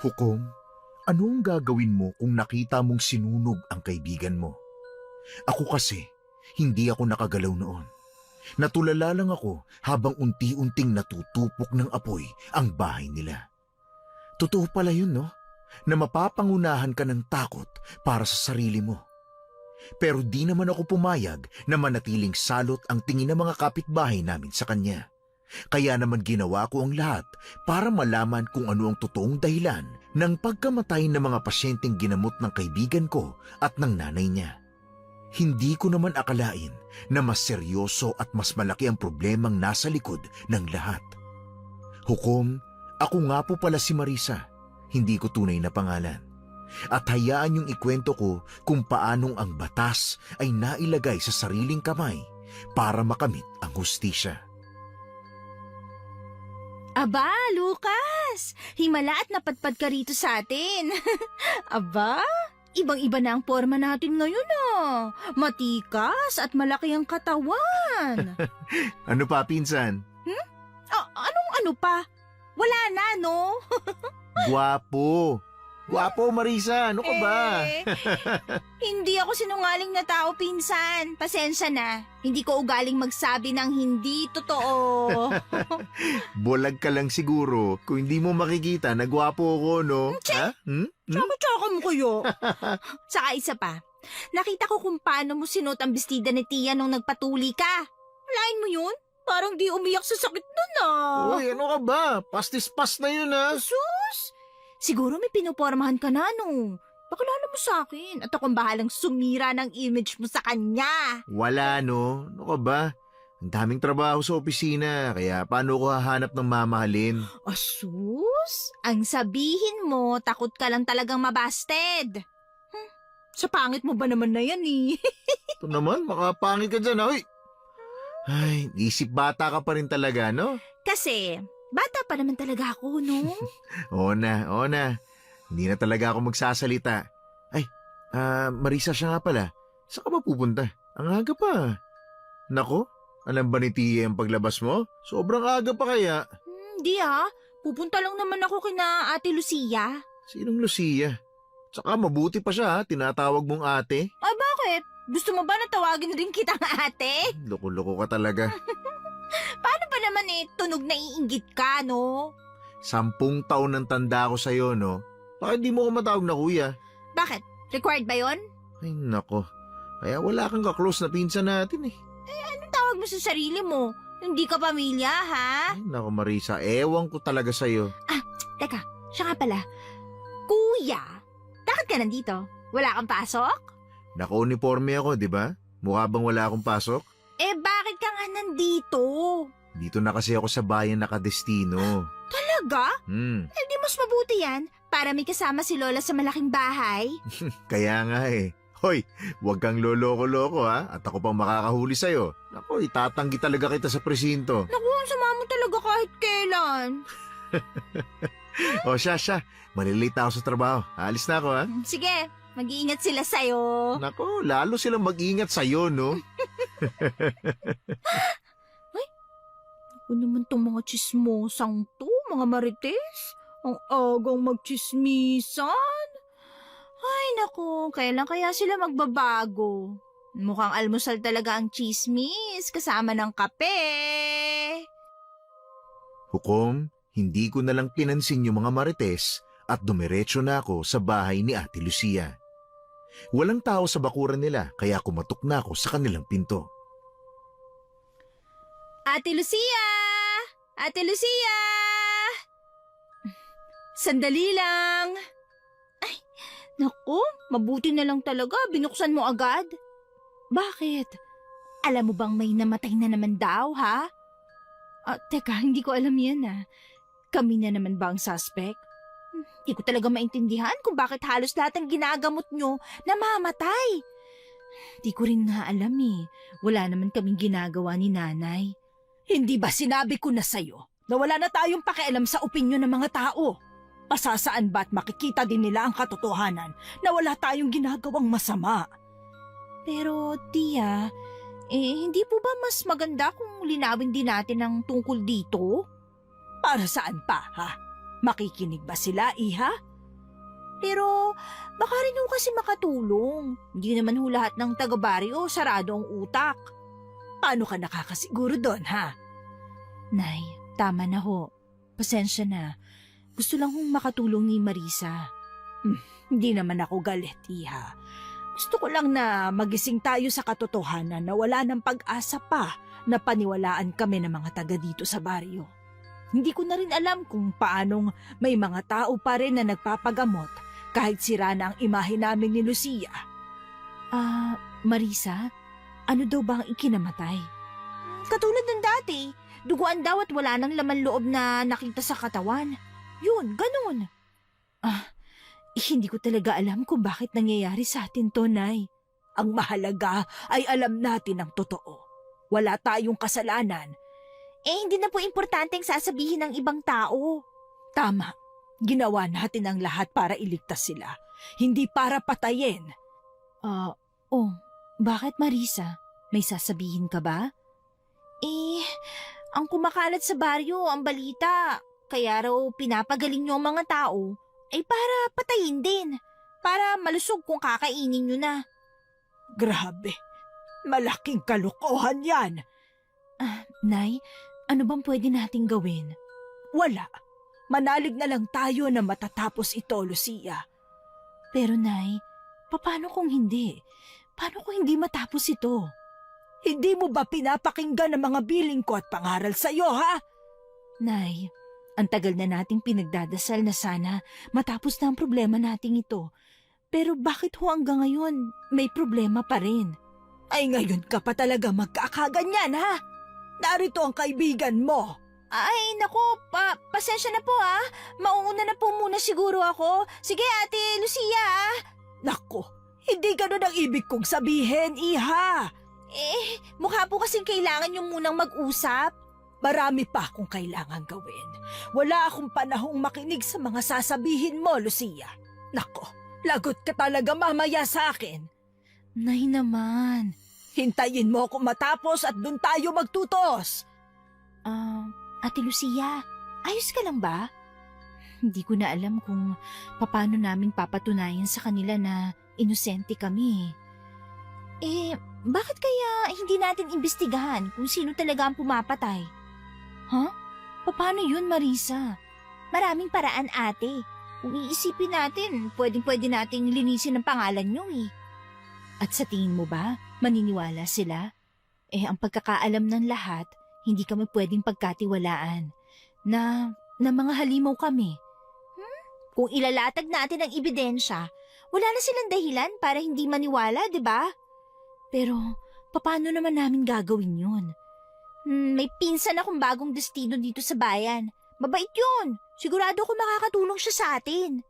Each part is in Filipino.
Hukom, anong gagawin mo kung nakita mong sinunog ang kaibigan mo? Ako kasi, hindi ako nakagalaw noon. Natulala lang ako habang unti-unting natutupok ng apoy ang bahay nila. Totoo pala yun, no? Na mapapangunahan ka ng takot para sa sarili mo. Pero di naman ako pumayag na manatiling salot ang tingin ng mga kapitbahay namin sa kanya. Kaya naman ginawa ko ang lahat para malaman kung ano ang totoong dahilan ng pagkamatay ng mga pasyenteng ginamot ng kaibigan ko at ng nanay niya. Hindi ko naman akalain na mas seryoso at mas malaki ang problemang nasa likod ng lahat. Hukom, ako nga po pala si Marisa, hindi ko tunay na pangalan. At hayaan yung ikwento ko kung paanong ang batas ay nailagay sa sariling kamay para makamit ang hustisya. Aba, Lucas! Himala at napadpad ka rito sa atin. Aba, ibang-iba na ang forma natin ngayon Matikas at malaki ang katawan. Ano pa, pinsan? Anong ano pa? Wala na, no? Gwapo! Gwapo, Marisa! Ano ka ba? Hindi ako sinungaling na tao, pinsan. Pasensya na. Hindi ko ugaling magsabi ng hindi totoo. Bulag ka lang siguro kung hindi mo makikita na gwapo ako, no? Ha? Tsaka mo kayo. Saka isa pa. Nakita ko kung paano mo sinuot ang bestida ni Tia nung nagpatuli ka. Malain mo yun? Parang di umiyak sa sakit nun Uy, ano ka ba? Pastis-pas na yun, ha? Sus! Siguro may pinupormahan ka na, no? Pakilala mo sa akin at akong bahalang sumira ng image mo sa kanya. Wala, no? Ano ka ba? Ang daming trabaho sa opisina, kaya paano ko hahanap ng mamahalin? Asus? Ang sabihin mo, takot ka lang talagang mabasted. Sa pangit mo ba naman na yan Ito naman, makapangit ka dyan, Uy! Ay, isip bata ka pa rin talaga, no? Kasi, bata pa naman talaga ako, no? Oo na. Hindi na talaga ako magsasalita. Ay, Marisa siya nga pala. Saan ka ba pupunta? Ang aga pa. Nako, alam ba ni Tia ang paglabas mo? Sobrang aga pa kaya. Hindi pupunta lang naman ako kina Ate Lucia. Sinong Lucia? Tsaka mabuti pa siya, tinatawag mong ate. Ay, bakit? Gusto mo ba na tawagin rin kitang ate? Loko-loko ka talaga. Paano ba naman tunog na iinggit ka, no? 10 taon ng tanda ko sa'yo, no? Bakit di mo ko matawag na kuya? Bakit? Required ba yon? Ay, nako. Kaya wala kang kaklose na pinsan natin eh. Anong tawag mo sa sarili mo? Hindi ka pamilya, ha? Ay, nako Marisa, ewan ko talaga sa'yo. Teka, siya nga pala. Kuya, bakit ka nandito? Wala kang pasok? Naka-uniforme ako, di ba? Mukha bang wala akong pasok? Bakit ka nga nandito? Dito na kasi ako sa bayan nakadestino. Talaga? Di mas mabuti yan para may kasama si Lola sa malaking bahay. Kaya nga eh. Hoy, huwag kang loloko-loko ha, at ako pang makakahuli sa'yo. Naku, itatanggi talaga kita sa presinto. Naku, ang sama mo talaga kahit kailan. O siya, malilate ako sa trabaho. Alis na ako ha. Sige, mag-iingat sila sa'yo. Naku, lalo silang mag-ingat sa'yo, no? Ano naman tong mga chismosang to, mga marites? Ang agang magchismisan. Ay naku, kailan kaya sila magbabago? Mukhang almusal talaga ang chismis kasama ng kape. Hukom, hindi ko na lang pinansin yung mga marites at dumiretso na ako sa bahay ni Ate Lucia. Walang tao sa bakuran nila kaya kumatok na ako sa kanilang pinto. Ate Lucia! Ate Lucia! Sandali lang. Ay, naku, mabuti na lang talaga. Binuksan mo agad. Bakit? Alam mo bang may namatay na naman daw, ha? Teka, hindi ko alam yan, Kami na naman ba ang suspect? Hindi ko talaga maintindihan kung bakit halos lahat ng ginagamot nyo namamatay. Hindi ko rin nga alam Wala naman kaming ginagawa ni nanay. Hindi ba sinabi ko na sa'yo na wala na tayong pakialam sa opinyon ng mga tao? Pasasaan ba't makikita din nila ang katotohanan na wala tayong ginagawang masama? Pero, Tia, hindi po ba mas maganda kung linawin din natin ang tungkol dito? Para saan pa, ha? Makikinig ba sila, Iha? Pero baka rin ho kasi makatulong. Hindi naman ho lahat ng taga-baryo sarado ang utak. Paano ka nakakasiguro doon, ha? Nay, tama na ho. Pasensya na. Gusto lang hong makatulong ni Marisa. Hindi naman ako galit, iha. Gusto ko lang na magising tayo sa katotohanan na wala ng pag-asa pa na paniwalaan kami ng mga taga dito sa baryo. Hindi ko na rin alam kung paanong may mga tao pa rin na nagpapagamot kahit sira na ang imahe namin ni Lucia. Marisa, ano daw ba ang ikinamatay? Katulad ng dati, duguan daw at wala nang laman loob na nakita sa katawan. Yun, ganun. Hindi ko talaga alam kung bakit nangyayari sa atin to, Nay. Ang mahalaga ay alam natin ang totoo. Wala tayong kasalanan. Hindi na po importanteng sasabihin ng ibang tao. Tama. Ginawa natin ang lahat para iligtas sila. Hindi para patayin. Bakit Marisa? May sasabihin ka ba? Ang kumakalat sa baryo, ang balita. Kaya raw pinapagaling niyo ang mga tao ay para patayin din. Para malusog kung kakainin niyo na. Grabe. Malaking kalokohan yan. Nay, ano bang pwede nating gawin? Wala. Manalig na lang tayo na matatapos ito, Lucia. Pero Nay, paano kung hindi? Paano kung hindi matapos ito? Hindi mo ba pinapakinggan ang mga biling ko at pangaral sa'yo, ha? Nay, ang tagal na nating pinagdadasal na sana matapos na ang problema nating ito. Pero bakit ho hanggang ngayon may problema pa rin? Ay ngayon ka pa talaga magkakaganyan, ha? Narito ang kaibigan mo. Ay, nako, pasensya na po ha. Mauuna na po muna siguro ako. Sige, Ate Lucia. Nako, hindi ganun ang ibig kong sabihin, iha. Mukha po kasing kailangan yung munang mag-usap. Marami pa akong kailangan gawin. Wala akong panahong makinig sa mga sasabihin mo, Lucia. Nako, lagot ka talaga mamaya sa akin. Nay naman. Hintayin mo ako matapos at dun tayo magtutos. Ate Lucia, ayos ka lang ba? Hindi ko na alam kung paano namin papatunayan sa kanila na inosente kami. Bakit kaya hindi natin imbestigahan kung sino talaga ang pumapatay? Paano yun, Marisa? Maraming paraan, ate. Kung iisipin natin, pwedeng-pwede nating linisin ang pangalan nyo eh. At sa tingin mo ba, maniniwala sila? Ang pagkakaalam ng lahat, hindi kami pwedeng pagkatiwalaan. Na mga halimaw kami. Kung ilalatag natin ang ebidensya, wala na silang dahilan para hindi maniwala, di ba? Pero, paano naman namin gagawin yun? May pinsan akong bagong destino dito sa bayan. Mabait yun. Sigurado ko makakatulong siya sa atin.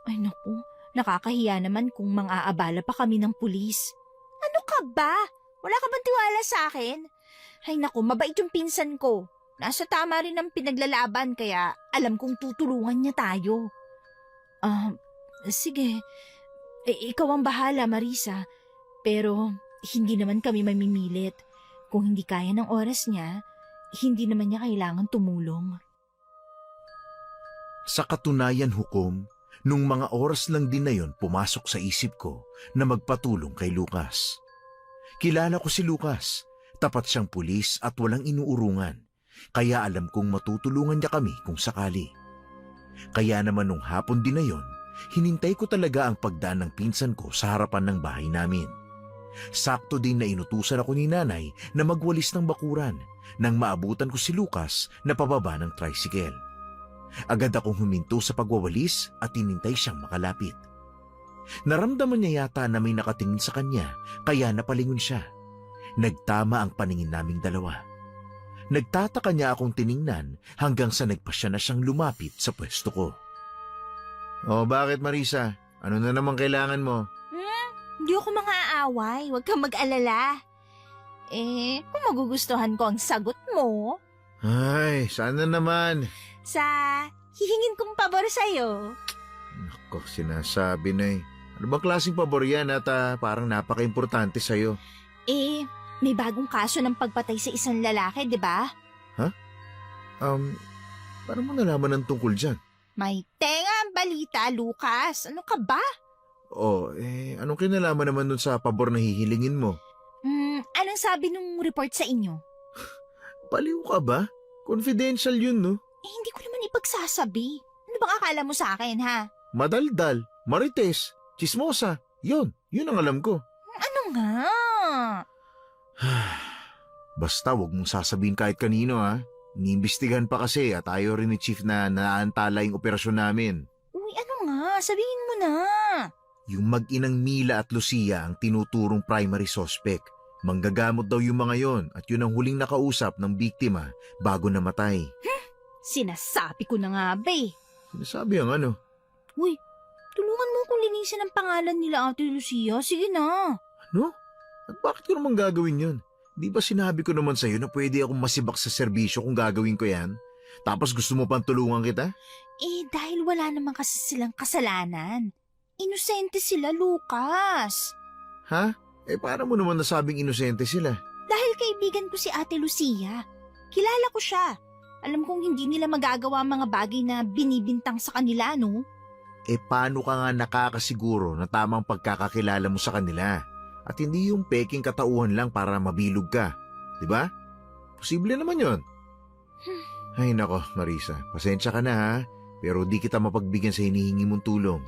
Ay naku, nakakahiya naman kung mang-aabala pa kami ng pulis. Ano ka ba? Wala ka bang tiwala sa akin? Ay naku, mabait yung pinsan ko. Nasa tama rin ang pinaglalaban kaya alam kong tutulungan niya tayo. Sige. Ikaw ang bahala, Marisa. Pero hindi naman kami mamimilit. Kung hindi kaya ng oras niya, hindi naman niya kailangan tumulong. Sa katunayan, Hukom, nung mga oras lang din na yon pumasok sa isip ko na magpatulong kay Lucas. Kilala ko si Lucas, tapat siyang pulis at walang inuurungan, kaya alam kong matutulungan niya kami kung sakali. Kaya naman nung hapon din na yon, hinintay ko talaga ang pagdaan ng pinsan ko sa harapan ng bahay namin. Sakto din na inutusan ako ni nanay na magwalis ng bakuran nang maabutan ko si Lucas na pababa ng tricycle. Agad akong huminto sa pagwawalis at hinintay siyang makalapit. Naramdaman niya yata na may nakatingin sa kanya kaya napalingon siya. Nagtama ang paningin naming dalawa. Nagtataka niya akong tiningnan hanggang sa nagpasya na siyang lumapit sa pwesto ko. Bakit Marisa? Ano na naman kailangan mo? Hindi ako mang-aaway. Huwag kang mag-alala. Kung magugustuhan ko ang sagot mo, Ay, sana naman. sa hihingin kong pabor sa'yo. Nako, sinasabi na eh. Ano bang klaseng pabor yan at parang napaka-importante sa'yo? May bagong kaso ng pagpatay sa isang lalaki, di ba? Paano mo nalaman ng tungkol dyan? May tenga ang balita, Lucas. Ano ka ba? Oh, anong kinalaman naman dun sa pabor na hihilingin mo? Anong sabi nung report sa inyo? Baliw ka ba? Confidential yun, no? Hindi ko naman ipagsasabi. Ano bang akala mo sa akin, ha? Madaldal, marites, chismosa. Yun ang alam ko. Ano nga? Basta wag mong sasabihin kahit kanino, ha? Iniimbestigahan pa kasi at ayaw rin ni Chief na naantala yung operasyon namin. Uy, ano nga? Sabihin mo na. Yung mag-inang Mila at Lucia ang tinuturong primary suspect. Manggagamot daw yung mga yon at yun ang huling nakausap ng biktima bago namatay. Sinasabi ko na nga, be. Sinasabi ang ano? Uy, tulungan mo kong linisin ang pangalan nila, Ate Lucia. Sige na. Ano? At bakit ko naman gagawin yun? Di ba sinabi ko naman sa'yo na pwede akong masibak sa serbisyo kung gagawin ko yan? Tapos gusto mo pang tulungan kita? Dahil wala naman kasi silang kasalanan. Inosente sila, Lucas. Ha? Paano mo naman nasabing inosente sila? Dahil kaibigan ko si Ate Lucia. Kilala ko siya. Alam kong hindi nila magagawa ang mga bagay na binibintang sa kanila, no? Paano ka nga nakakasiguro na tamang pagkakakilala mo sa kanila? At hindi yung peking katauhan lang para mabilog ka. Di ba? Posible naman yon. Ay nako, Marisa. Pasensya ka na ha. Pero di kita mapagbigyan sa hinihingi mong tulong.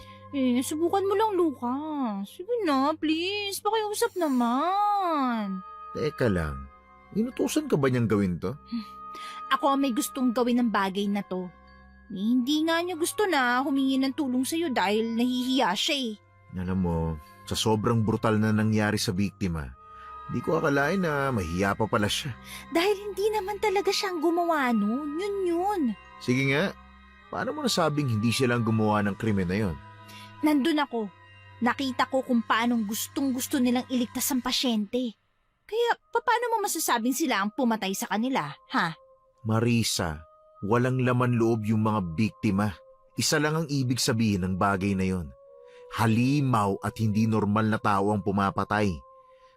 Subukan mo lang, Lucas. Sige na, please. Pakiusap naman. Teka lang. Inutusan ka ba niyang gawin to? Ako ang may gustong gawin ng bagay na to. Hindi nga niya gusto na humingi ng tulong sa'yo dahil nahihiya siya. Alam mo, sa sobrang brutal na nangyari sa biktima, di ko akalain na mahiya pa pala siya. Dahil hindi naman talaga siyang gumawa nun. Yun. Sige nga, paano mo nasabing hindi siya lang gumawa ng krimen na yon? Nandun ako. Nakita ko kung paanong gustong-gusto nilang iligtas ang pasyente. Kaya paano mo masasabing sila ang pumatay sa kanila, ha? Marisa, walang laman loob yung mga biktima. Isa lang ang ibig sabihin ng bagay na yon. Halimaw at hindi normal na tao ang pumapatay.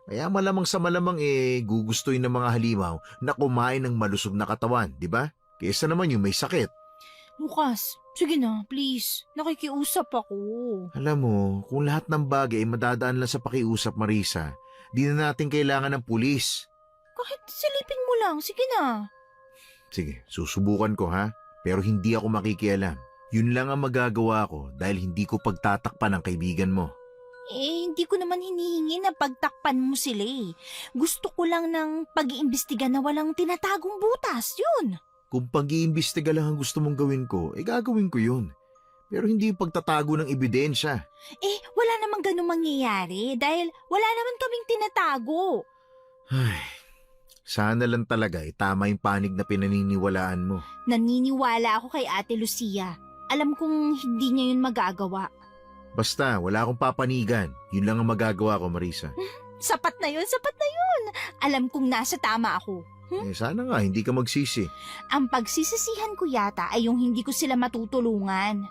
Kaya malamang sa malamang gugustuhin ng mga halimaw na kumain ng malusog na katawan, di ba? Kaysa naman yung may sakit. Lucas, sige na, please. Nakikiusap ako. Alam mo, kung lahat ng bagay ay madadaan lang sa pakiusap, Marisa, di na natin kailangan ng pulis. Kahit silipin mo lang, sige na. Sige, susubukan ko ha, pero hindi ako makikialam. Yun lang ang magagawa ko dahil hindi ko pagtatakpan ang kaibigan mo. Hindi ko naman hinihingi na pagtakpan mo sila. Gusto ko lang ng pag-iimbestiga na walang tinatagong butas, yun. Kung pag-iimbestiga lang ang gusto mong gawin ko, gagawin ko yun. Pero hindi yung pagtatago ng ebidensya. Wala namang ganun mangyayari dahil wala naman kaming tinatago. Ay, sana lang talaga tama yung panig na pinaniniwalaan mo. Naniniwala ako kay Ate Lucia. Alam kong hindi niya yun magagawa. Basta, wala akong papanigan. Yun lang ang magagawa ko, Marisa. Sapat na yun. Alam kong nasa tama ako. Sana nga, hindi ka magsisi. Ang pagsisisihan ko yata ay yung hindi ko sila matutulungan.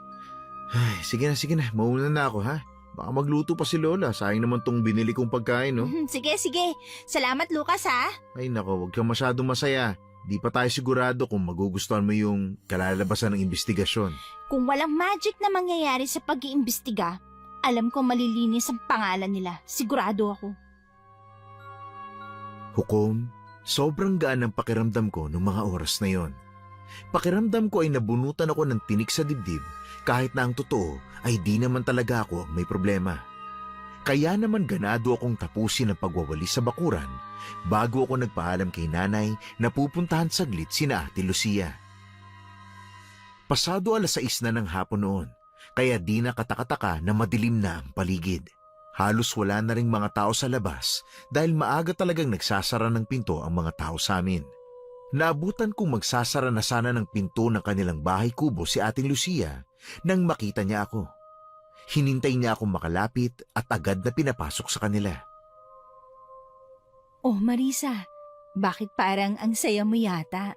Ay, sige na. Mauna na ako, ha? Baka magluto pa si Lola. Sayang naman tong binili kong pagkain, no? Sige. Salamat, Lucas, ha? Ay nako, wag kang masyadong masaya. Di pa tayo sigurado kung magugustuhan mo yung kalalabasan ng investigasyon. Kung walang magic na mangyayari sa pag-iimbestiga, alam ko malilinis ang pangalan nila. Sigurado ako. Hukom, sobrang gaan ang pakiramdam ko noong mga oras na yon. Pakiramdam ko ay nabunutan ako ng tinik sa dibdib kahit na ang totoo ay di naman talaga ako ang may problema. Kaya naman ganado akong tapusin ang pagwawali sa bakuran bago ako nagpaalam kay nanay na pupuntahan saglit sina Ate Lucia. Pasado 6:00 na ng hapon noon, kaya di na katakataka na madilim na ang paligid. Halos wala na ring mga tao sa labas dahil maaga talagang nagsasara ng pinto ang mga tao sa amin. Naabutan kong magsasara na sana ng pinto ng kanilang bahay kubo si Ating Lucia nang makita niya ako. Hinintay niya akong makalapit at agad na pinapasok sa kanila. Oh, Marisa, bakit parang ang saya mo yata?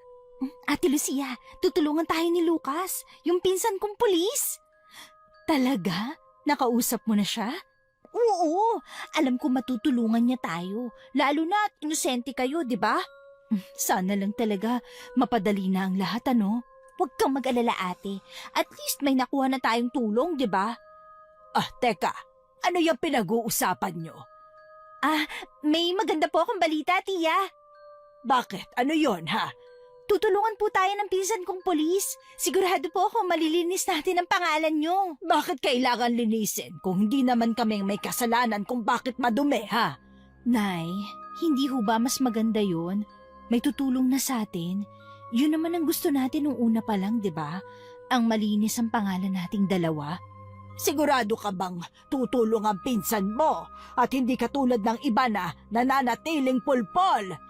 Ate Lucia, tutulungan tayo ni Lucas, yung pinsan kong pulis. Talaga? Nakausap mo na siya? Oo, alam ko matutulungan niya tayo, lalo na inosente kayo, di ba? Sana lang talaga mapadali na ang lahat, ano? Huwag kang mag-alala, ate. At least may nakuha na tayong tulong, di ba? Ah, teka, ano yung pinag-uusapan nyo? May maganda po akong balita, tiya. Bakit? Ano yon ha? Tutulungan po tayo ng pinsan kong polis. Sigurado po ako malilinis natin ang pangalan nyo. Bakit kailangan linisin kung hindi naman kami may kasalanan kung bakit madumi, ha? Nay, hindi ho ba mas maganda yon? May tutulong na sa atin. Yun naman ang gusto natin nung una pa lang, di ba? Ang malinis ang pangalan nating dalawa. Sigurado ka bang tutulong ang pinsan mo at hindi katulad ng iba na nananatiling pulpol?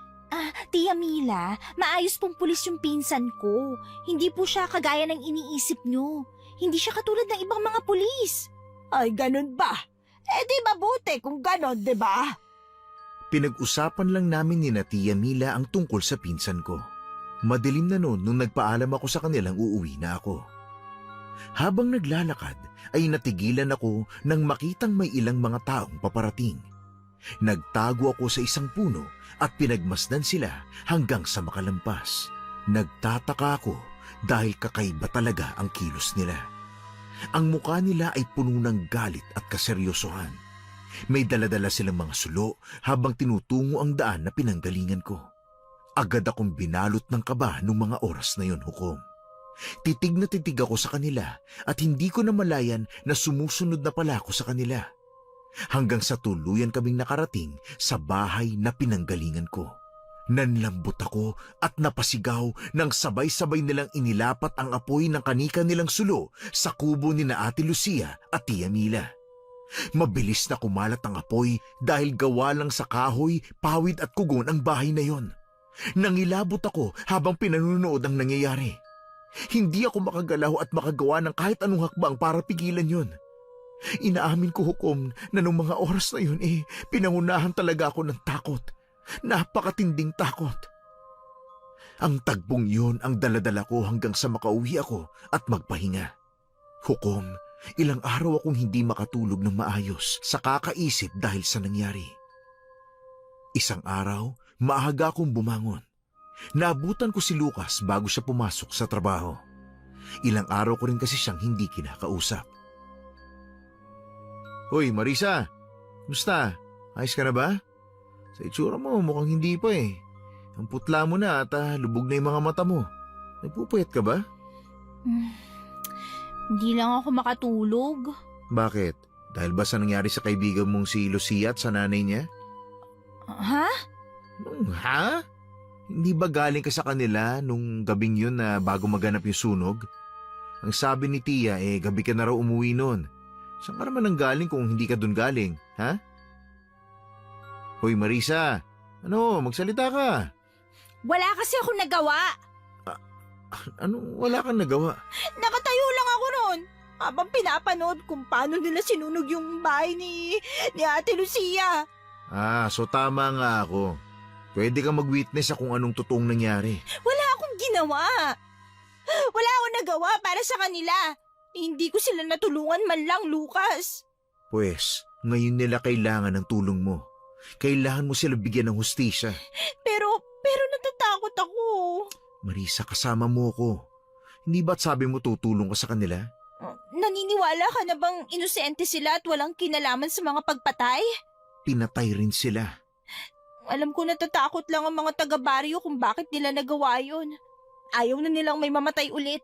Tia Mila, maayos pong pulis yung pinsan ko. Hindi po siya kagaya ng iniisip nyo. Hindi siya katulad ng ibang mga pulis. Ay, ganun ba? Eh di mabuti kung ganon, di ba? Pinag-usapan lang namin ni na Tia Mila ang tungkol sa pinsan ko. Madilim na noon nung nagpaalam ako sa kanilang uuwi na ako. Habang naglalakad ay natigilan ako nang makitang may ilang mga taong paparating. Nagtago ako sa isang puno at pinagmasdan sila hanggang sa makalampas. Nagtataka ako dahil kakaiba talaga ang kilos nila. Ang mukha nila ay puno ng galit at kaseryosohan. May daladala silang mga sulo habang tinutungo ang daan na pinanggalingan ko. Agad akong binalot ng kaba nung mga oras na yon, Hukom. Titig na titig ako sa kanila at hindi ko namalayan na sumusunod na pala ako sa kanila. Hanggang sa tuluyan kaming nakarating sa bahay na pinanggalingan ko. Nanlambot ako at napasigaw nang sabay-sabay nilang inilapat ang apoy ng kanika nilang sulo sa kubo ni na Ate Lucia at Tia Mila. Mabilis na kumalat ang apoy dahil gawa lang sa kahoy, pawid at kugon ang bahay na yon. Nangilabot ako habang pinanunood ang nangyayari. Hindi ako makagalaw at makagawa ng kahit anong hakbang para pigilan yon. Inaamin ko, Hukom, na nung mga oras na yun pinangunahan talaga ako ng takot. Napakatinding takot. Ang tagbong yun ang daladala ko hanggang sa makauwi ako at magpahinga. Hukom, ilang araw akong hindi makatulog ng maayos sa kakaisip dahil sa nangyari. Isang araw, maaga akong bumangon. Naabutan ko si Lucas bago siya pumasok sa trabaho. Ilang araw ko rin kasi siyang hindi kinakausap. Hoy, Marisa! Kumusta? Ayos ka na ba? Sa itsura mo, mukhang hindi pa eh. Ang putla mo na at lubog na yung mga mata mo. Nagpupuyat ka ba? Hindi lang ako makatulog. Bakit? Dahil ba sa nangyari sa kaibigan mong si Lucia at sa nanay niya? Ha? Ha? Hindi ba galing ka sa kanila nung gabing yun na bago maganap yung sunog? Ang sabi ni Tia gabi ka na raw umuwi noon. Saan ka naman nang galing kung hindi ka dun galing, ha? Hoy Marisa, magsalita ka. Wala kasi ako nagawa. Wala kang nagawa? Nakatayo lang ako noon. Habang pinapanood kung paano nila sinunog yung bahay ni Ate Lucia. So tama nga ako. Pwede kang mag-witness sa kung anong totoong nangyari. Wala akong ginawa. Wala akong nagawa para sa kanila. Hindi ko sila natulungan man lang, Lucas. Pues, ngayon nila kailangan ng tulong mo. Kailangan mo sila bigyan ng hustisya. Pero natatakot ako. Marisa, kasama mo ako. Hindi ba't sabi mo tutulong ka sa kanila? Naniniwala ka na bang inosente sila at walang kinalaman sa mga pagpatay? Pinatay rin sila. Alam ko natatakot lang ang mga taga-baryo kung bakit nila nagawa yun. Ayaw na nilang may mamatay ulit.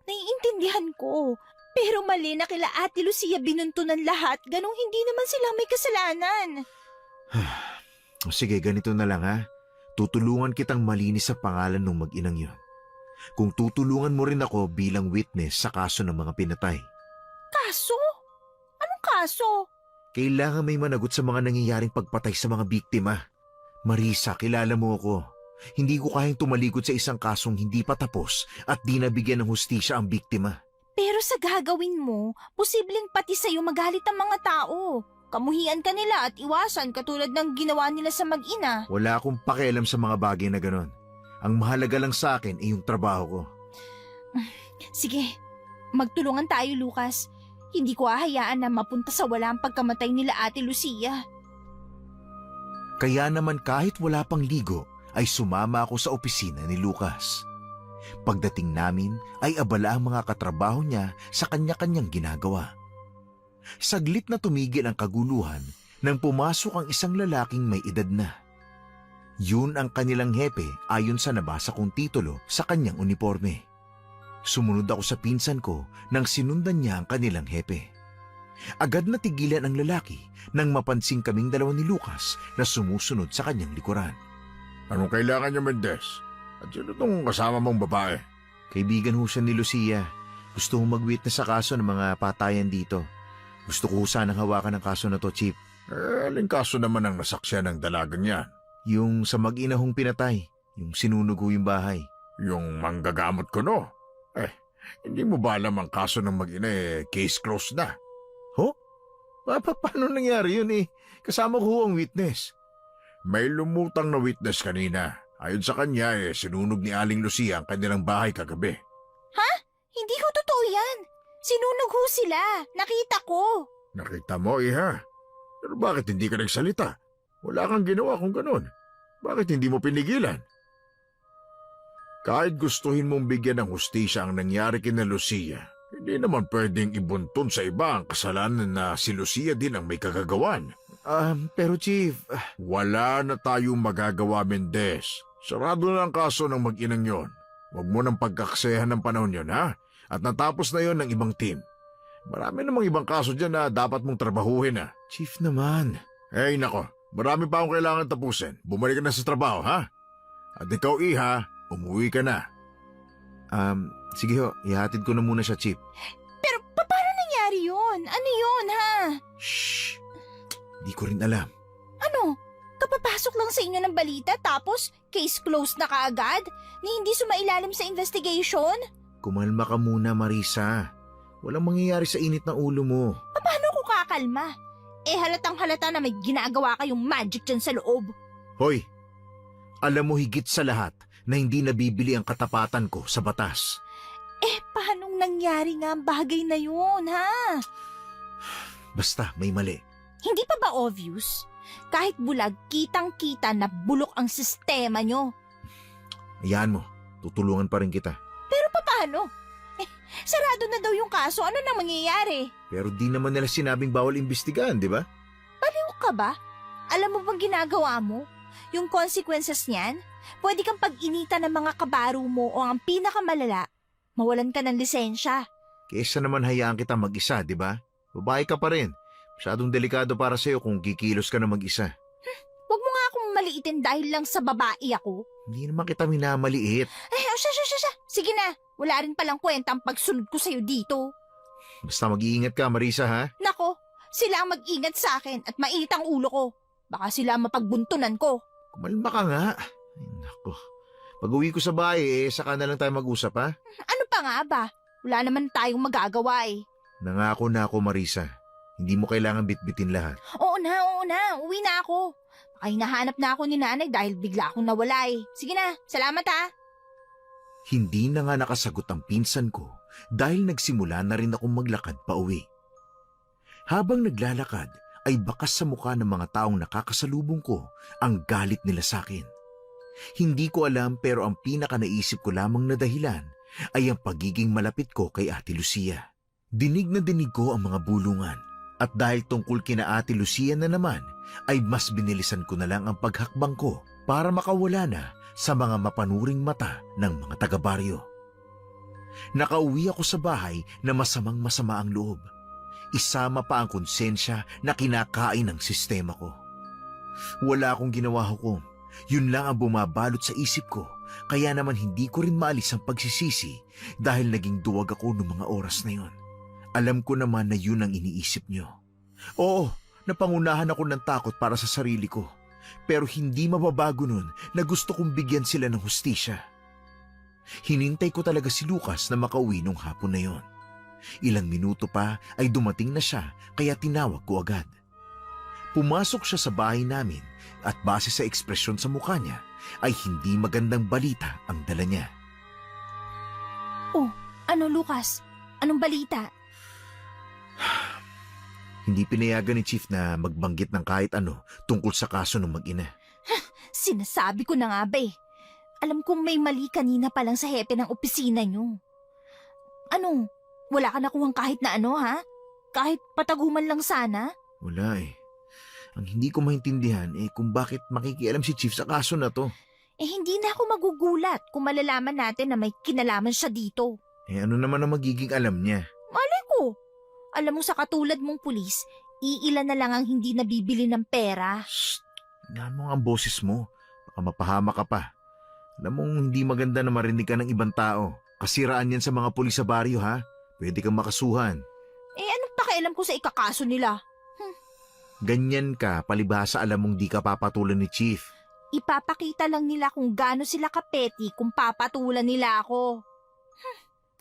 Naiintindihan ko. Pero mali na kila Ate Lucia binuntunan lahat, ganong hindi naman sila may kasalanan. Sige, ganito na lang ha. Tutulungan kitang malinis sa pangalan ng mag-inang yun. Kung tutulungan mo rin ako bilang witness sa kaso ng mga pinatay. Kaso? Anong kaso? Kailangan may managot sa mga nangyayaring pagpatay sa mga biktima. Marisa, kilala mo ako. Hindi ko kayang tumalikod sa isang kasong hindi pa tapos at di nabigyan ng hustisya ang biktima. Pero sa gagawin mo, posibleng pati sa'yo magalit ang mga tao. Kamuhian ka nila at iwasan katulad ng ginawa nila sa mag-ina. Wala akong pakialam sa mga bagay na ganon. Ang mahalaga lang sa akin ay yung trabaho ko. Sige, magtulungan tayo, Lucas. Hindi ko hahayaan na mapunta sa wala ang pagkamatay nila Ate Lucia. Kaya naman kahit wala pang ligo, ay sumama ako sa opisina ni Lucas. Pagdating namin ay abala ang mga katrabaho niya sa kanya-kanyang ginagawa. Saglit na tumigil ang kaguluhan nang pumasok ang isang lalaking may edad na. Yun ang kanilang hepe ayon sa nabasa kong titulo sa kanyang uniforme. Sumunod ako sa pinsan ko nang sinundan niya ang kanilang hepe. Agad na tigilan ang lalaki nang mapansing kaming dalawa ni Lucas na sumusunod sa kanyang likuran. Anong kailangan niyo, Mendez? At sino tong kasama mong babae? Kaibigan ho siya ni Lucia. Gusto kong mag-witness sa kaso ng mga patayan dito. Gusto ko sanang hawakan ang kaso na to, Chief. Aling kaso naman ang nasaksya ng dalagang yan? Yung sa mag-ina hong pinatay, yung sinunog ho yung bahay. Yung manggagamot ko, no? Hindi mo ba alam ang kaso ng mag-ina case closed na? Ho? Paano nangyari yun eh? Kasama ko ho ang witness. May lumutang na witness kanina. Ayon sa kanya, sinunog ni Aling Lucia ang kanilang bahay kagabi. Hindi ko totoo yan. Sinunog ho sila. Nakita ko. Nakita mo, Iha? Pero bakit hindi ka nagsalita? Wala kang ginawa kung ganun. Bakit hindi mo pinigilan? Kahit gustuhin mong bigyan ng hustisya ang nangyari kina Lucia, hindi naman pwedeng ibuntun sa iba ang kasalanan na si Lucia din ang may kagagawan. Pero Chief, Wala na tayong magagawa, Mendez. Sarado na ang kaso ng mag-inang yon. Huwag mo nang pagkaksayahan ng panahon yon, ha? At natapos na yon ng ibang team. Marami namang ibang kaso dyan na dapat mong trabahuhin, ha? Chief naman. Nako, marami pa akong kailangan tapusin. Bumalik ka na sa trabaho, ha? At ikaw, Iha, umuwi ka na. Sige ho, ihatid ko na muna siya, Chief. Pero paano nangyari yun? Ano yun, ha? Shh! Di ko rin alam. Ano? Kapapasok lang sa inyo ng balita tapos case closed na kaagad? Ni hindi sumailalim sa investigation? Kumalma ka muna, Marisa. Walang mangyayari sa init ng ulo mo. Paano ko kakalma? Halatang halata na may ginagawa kayong magic dyan sa loob. Hoy! Alam mo higit sa lahat na hindi nabibili ang katapatan ko sa batas. Paanong nangyari nga ang bagay na yun, ha? Basta may mali. Hindi pa ba obvious? Kahit bulag, kitang-kita na bulok ang sistema nyo. Ayan mo, tutulungan pa rin kita. Pero paano? Sarado na daw yung kaso. Ano nang mangyayari? Pero di naman nila sinabing bawal imbestigahan, di ba? Baliw ka ba? Alam mo bang ginagawa mo? Yung consequences niyan? Pwede kang pag-initan ng mga kabaro mo o ang pinakamalala, mawalan ka ng lisensya. Kesa naman hayaan kita mag-isa, di ba? Babae ka pa rin. Masyadong delikado para sa'yo kung kikilos ka na mag-isa. Huwag mo nga akong maliitin dahil lang sa babae ako. Hindi naman kita minamaliit. Siya. Sige na, wala rin palang kwenta ang pagsunod ko sa'yo dito. Basta mag-iingat ka, Marisa, ha? Nako, sila ang mag-ingat sa akin at mainit ang ulo ko. Baka sila mapagbuntunan ko. Kumalma ka nga. Ay, nako. Pag-uwi ko sa bahay, saka na lang tayo mag-usap, ha? Ano pa nga ba? Wala naman tayong magagawa eh. Nangako na ako, Marisa. Hindi mo kailangan bitbitin lahat. Oo na. Uwi na ako. Baka hinahanap na ako ni nanay dahil bigla akong nawala eh. Sige na, salamat ha. Hindi na nga nakasagot ang pinsan ko dahil nagsimula na rin akong maglakad pa uwi. Habang naglalakad, ay bakas sa mukha ng mga taong nakakasalubong ko ang galit nila sa akin. Hindi ko alam pero ang pinaka naisip ko lamang na dahilan ay ang pagiging malapit ko kay Ate Lucia. Dinig na dinig ko ang mga bulungan at dahil tungkol kina Ate Lucia na naman ay mas binilisan ko na lang ang paghakbang ko para makawala na sa mga mapanuring mata ng mga taga-baryo. Nakauwi ako sa bahay na masamang-masama ang loob. Isama pa ang konsensya na kinakain ng sistema ko. Wala akong ginawa hukom. Yun lang ang bumabalot sa isip ko, kaya naman hindi ko rin maalis ang pagsisisi dahil naging duwag ako noong mga oras na yun. Alam ko naman na yun ang iniisip nyo. Oo, napangunahan ako ng takot para sa sarili ko, pero hindi mababago nun na gusto kong bigyan sila ng hustisya. Hinintay ko talaga si Lucas na makauwi nung hapon na yon. Ilang minuto pa ay dumating na siya kaya tinawag ko agad. Pumasok siya sa bahay namin at base sa ekspresyon sa mukha niya ay hindi magandang balita ang dala niya. Oh, ano Lucas? Anong balita? Hindi pinayagan ni Chief na magbanggit ng kahit ano tungkol sa kaso ng mag-ina. Sinasabi ko na nga ba eh. Alam kong may mali kanina pa lang sa hepe ng opisina nyo. Ano? Wala ka nakuhang kahit na ano, ha? Kahit pataguman lang sana? Wala eh. Ang hindi ko maintindihan kung bakit makikialam si Chief sa kaso na to. Hindi na ako magugulat kung malalaman natin na may kinalaman siya dito. Ano naman ang magiging alam niya? Malay ko. Alam mo sa katulad mong pulis, iilan na lang ang hindi nabibili ng pera. Shh! Tingnan mo nga ang boses mo. Baka mapahama ka pa. Alam mong hindi maganda na marinig ka ng ibang tao. Kasiraan yan sa mga pulis sa baryo, ha? Pwede kang makasuhan. Anong pakialam ko sa ikakaso nila? Ganyan ka, palibhasa alam mong di ka papatulan ni Chief. Ipapakita lang nila kung gaano sila kapeti kung papatulan nila ako.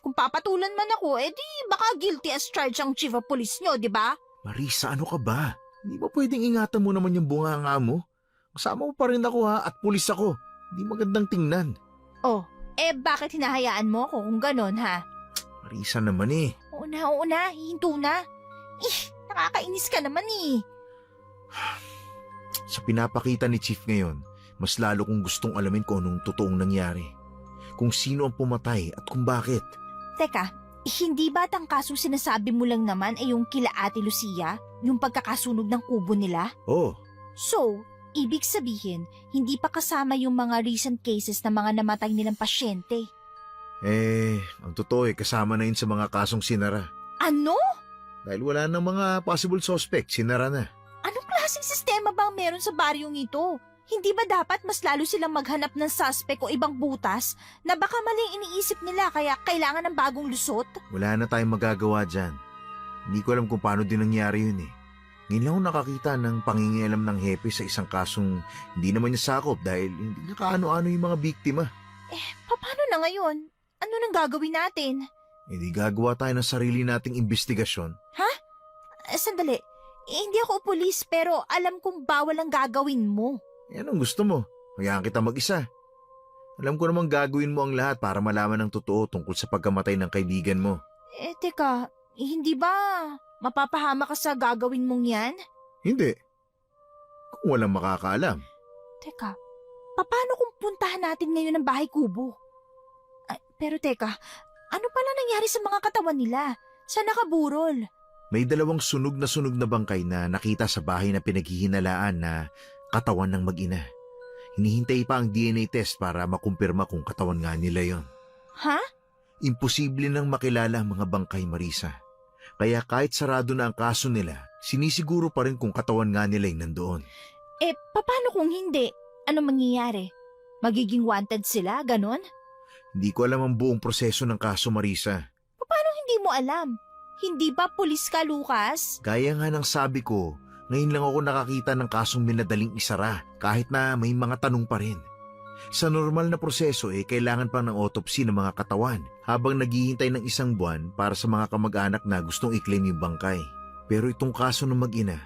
Kung papatulan man ako, di baka guilty as charged ang chief of police nyo, di ba? Marisa, ano ka ba? Hindi ba pwedeng ingatan mo naman yung bunganga mo? Kasama mo pa rin ako, ha? At pulis ako. Hindi magandang tingnan. Bakit hinahayaan mo ako kung ganon, ha? Marisa naman eh. Oo na, hihinto na. Nakakainis ka naman eh. Sa pinapakita ni Chief ngayon, mas lalo kong gustong alamin kung anong totoong nangyari. Kung sino ang pumatay at kung bakit. Teka, hindi ba ang kasong sinasabi mo lang naman ay yung kila Ate Lucia? Yung pagkakasunog ng kubo nila? Oh, So, ibig sabihin, hindi pa kasama yung mga recent cases na mga namatay nilang pasyente. ang totoo kasama na yun sa mga kasong sinara. Ano? Dahil wala nang mga possible suspect, sinara na. Anong klaseng sistema ba ang meron sa baryong ito? Hindi ba dapat mas lalo silang maghanap ng suspect o ibang butas na baka maling iniisip nila kaya kailangan ng bagong lusot? Wala na tayong magagawa dyan. Hindi ko alam kung paano din nangyari yun eh. Ngayon lang ako nakakita ng pangingialam ng hepe sa isang kasong hindi naman niya sakop dahil hindi niya kaano-ano yung mga biktima. Paano na ngayon? Ano nang gagawin natin? Di gagawa tayo ng sarili nating investigasyon. Sandali. Hindi ako pulis pero alam kong bawal ang gagawin mo. Anong gusto mo? Hayaan kita mag-isa. Alam ko namang gagawin mo ang lahat para malaman ng totoo tungkol sa pagkamatay ng kaibigan mo. Teka, hindi ba mapapahama ka sa gagawin mong yan? Hindi. Kung walang makakaalam. Teka, paano kung puntahan natin ngayon ang bahay kubo? Pero teka, ano pala nangyari sa mga katawan nila? Saan nakaburol? May dalawang sunog na bangkay na nakita sa bahay na pinaghihinalaan na katawan ng mag-ina. Hinihintay pa ang DNA test para makumpirma kung katawan nga nila yon. Ha? Imposible nang makilala ang mga bangkay, Marisa. Kaya kahit sarado na ang kaso nila, sinisiguro pa rin kung katawan nga nila yung nandoon. Paano kung hindi? Ano mangyayari? Magiging wanted sila, ganon? Hindi ko alam ang buong proseso ng kaso, Marisa. Paano hindi mo alam? Hindi ba pulis ka, Lucas? Gaya nga ng sabi ko, ngayon lang ako nakakita ng kasong minadaling isara kahit na may mga tanong pa rin. Sa normal na proseso kailangan pa ng autopsy ng mga katawan habang naghihintay ng isang buwan para sa mga kamag-anak na gustong i-claim yung bangkay. Pero itong kaso ng mag-ina,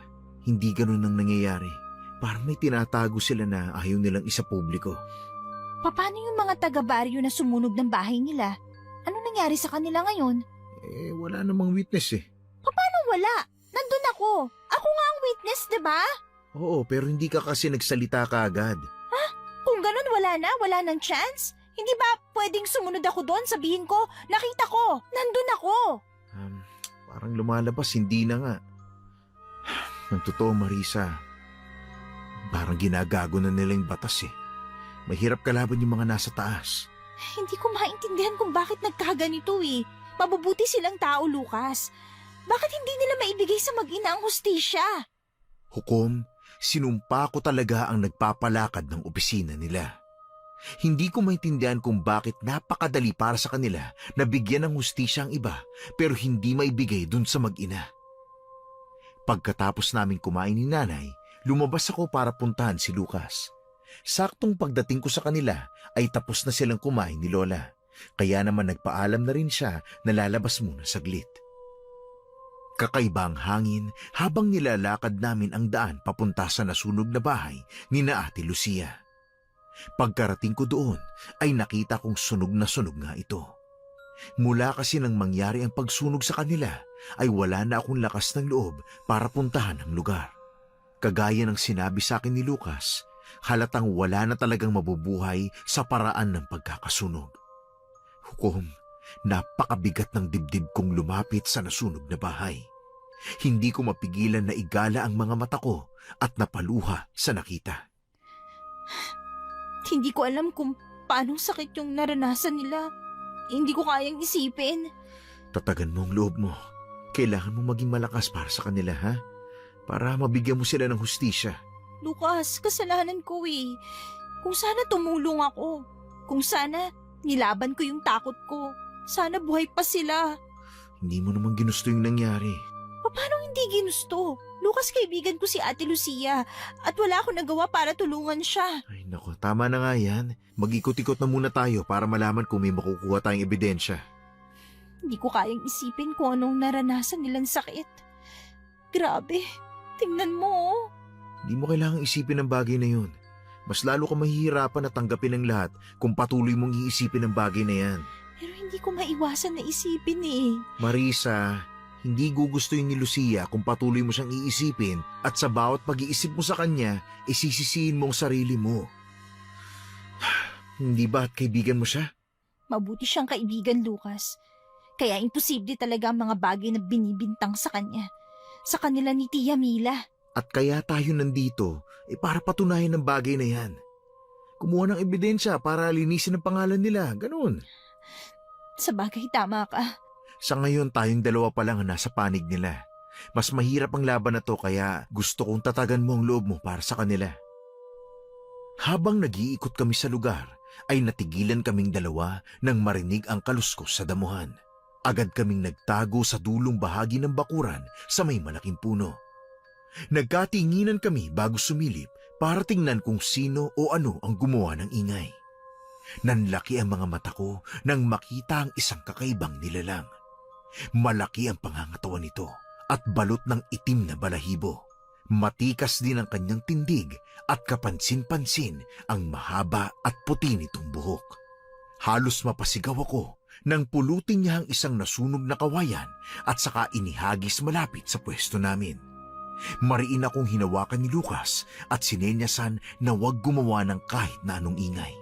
hindi ganun ang nangyayari. Parang may tinatago sila na ayaw nilang isa publiko. Paano yung mga taga-baryo na sumunog ng bahay nila? Ano nangyari sa kanila ngayon? Wala namang witness Paano wala? Nandun ako. Ako nga ang witness, diba? Oo, pero hindi ka kasi nagsalita kaagad. Kung ganun, wala nang chance. Hindi ba pwedeng sumunod ako doon, sabihin ko, nakita ko, nandun ako. Parang lumalabas, hindi na nga. Ang totoo, Marisa, parang ginagago na nila yung batas Mahirap kalaban yung mga nasa taas. Hindi ko maintindihan kung bakit nagkaganito Mabubuti silang tao, Lucas. Bakit hindi nila maibigay sa mag-ina ang hustisya? Hukom, sinumpa ko talaga ang nagpapalakad ng opisina nila. Hindi ko maintindihan kung bakit napakadali para sa kanila na bigyan ng hustisya ang iba pero hindi maibigay dun sa mag-ina. Pagkatapos namin kumain ni nanay, lumabas ako para puntahan si Lucas. Saktong pagdating ko sa kanila ay tapos na silang kumain ni Lola. Kaya naman nagpaalam na rin siya na lalabas muna saglit. Kakaiba ang hangin habang nilalakad namin ang daan papunta sa nasunog na bahay ni na Ate Lucia. Pagkarating ko doon ay nakita kong sunog nga ito. Mula kasi nang mangyari ang pagsunog sa kanila ay wala na akong lakas ng loob para puntahan ang lugar. Kagaya ng sinabi sa akin ni Lucas, halatang wala na talagang mabubuhay sa paraan ng pagkakasunog. Hukom, napakabigat ng dibdib kong lumapit sa nasunog na bahay. Hindi ko mapigilan na igala ang mga mata ko at napaluha sa nakita. Hindi ko alam kung paano sakit yung naranasan nila. Hindi ko kayang isipin. Tatagan mo ang loob mo. Kailangan mo maging malakas para sa kanila, ha? Para mabigyan mo sila ng hustisya. Lucas, kasalanan ko eh. Kung sana tumulong ako. Kung sana nilaban ko yung takot ko. Sana buhay pa sila. Hindi mo naman ginusto yung nangyari. Paano hindi ginusto? Lucas, kaibigan ko si Ate Lucia at wala akong nagawa para tulungan siya. Ay nako, tama na nga yan. Mag-ikot-ikot na muna tayo para malaman kung may makukuha tayong ebidensya. Hindi ko kayang isipin kung anong naranasan nilang sakit. Grabe, tingnan mo oh. Hindi mo kailangang isipin ang bagay na yun. Mas lalo ka mahihirapan na tanggapin ang lahat kung patuloy mong iisipin ang bagay na yan. Pero hindi ko maiwasan na isipin eh. Marisa, hindi gugustuhin ni Lucia kung patuloy mo siyang iisipin at sa bawat pag-iisip mo sa kanya, isisisihin mo ang sarili mo. Hindi ba at kaibigan mo siya? Mabuti siyang kaibigan, Lucas. Kaya imposible talaga ang mga bagay na binibintang sa kanya. Sa kanila ni Tia Mila. At kaya tayo nandito, para patunayan ang bagay na yan. Kumuha ng ebidensya para linisin ang pangalan nila, ganun. Sa bagay, tama ka. Sa ngayon tayong dalawa pa lang ang nasa panig nila. Mas mahirap ang laban na to kaya gusto kong tatagan mo ang loob mo para sa kanila. Habang nag-iikot kami sa lugar, ay natigilan kaming dalawa nang marinig ang kaluskos sa damuhan. Agad kaming nagtago sa dulong bahagi ng bakuran sa may malaking puno. Nagkatinginan kami bago sumilip para tingnan kung sino o ano ang gumawa ng ingay. Nanlaki ang mga mata ko nang makita ang isang kakaibang nilalang. Malaki ang pangangatawan nito at balot ng itim na balahibo. Matikas din ang kanyang tindig at kapansin-pansin ang mahaba at puti nitong buhok. Halos mapasigaw ako nang pulutin niya ang isang nasunog na kawayan at saka inihagis malapit sa pwesto namin. Mariin akong hinawakan ni Lucas at sinenyasan na huwag gumawa ng kahit na anong ingay.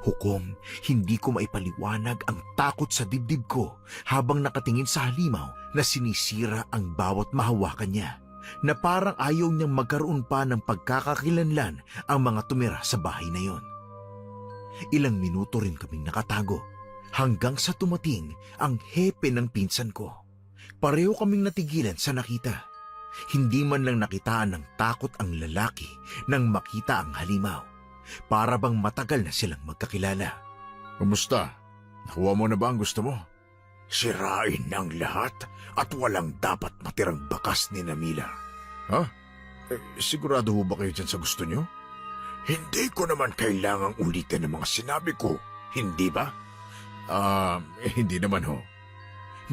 Hukom, hindi ko maipaliwanag ang takot sa dibdib ko habang nakatingin sa halimaw na sinisira ang bawat mahawakan niya, na parang ayaw niyang magkaroon pa ng pagkakakilanlan ang mga tumira sa bahay na yon. Ilang minuto rin kaming nakatago hanggang sa tumating ang hepe ng pinsan ko. Pareho kaming natigilan sa nakita. Hindi man lang nakitaan ng takot ang lalaki nang makita ang halimaw. Para bang matagal na silang magkakilala. Kumusta? Nakuha mo na ba ang gusto mo? Sirain ng lahat at walang dapat matirang bakas ni Namila. Ha? Sigurado ho ba kayo dyan sa gusto nyo? Hindi ko naman kailangang ulitin ang mga sinabi ko, hindi ba? Hindi naman ho.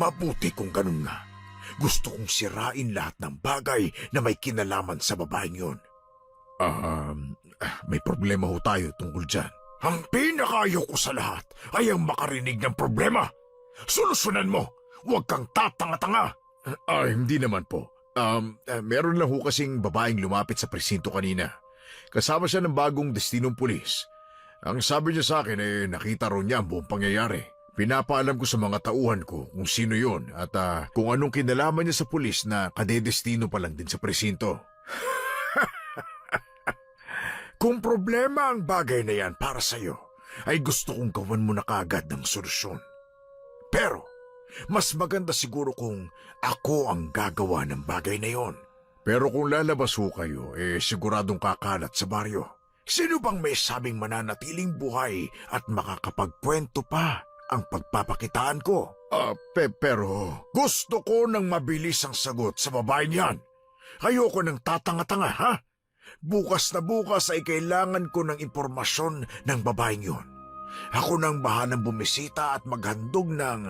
Mabuti kung ganun nga. Gusto kong sirain lahat ng bagay na may kinalaman sa babaeng yun. May problema ho tayo tungkol dyan. Ang pinakayaw ko sa lahat ay ang makarinig ng problema. Solusyonan mo! Huwag kang tatanga-tanga! Hindi naman po. Meron lang ho kasing babaeng lumapit sa presinto kanina. Kasama siya ng bagong destinong pulis. Ang sabi niya sa akin nakita raw niya ang buong pangyayari. Pinapaalam ko sa mga tauhan ko kung sino yon at kung anong kinalaman niya sa pulis na kadedestino pa lang din sa presinto. Kung problema ang bagay na yan para sa'yo, ay gusto kong gawan mo na kaagad ng solusyon. Pero, mas maganda siguro kung ako ang gagawa ng bagay na yon. Pero kung lalabas ho kayo, siguradong kakalat sa baryo. Sino bang may sabing mananatiling buhay at makakapagkwento pa ang pagpapakitaan ko? Pero Gusto ko ng mabilis ang sagot sa babaeng yan. Ayoko ng tatanga-tanga, ha? Bukas na bukas ay kailangan ko ng impormasyon ng babaeng yon. Ako nang bahalang bumisita at maghandog ng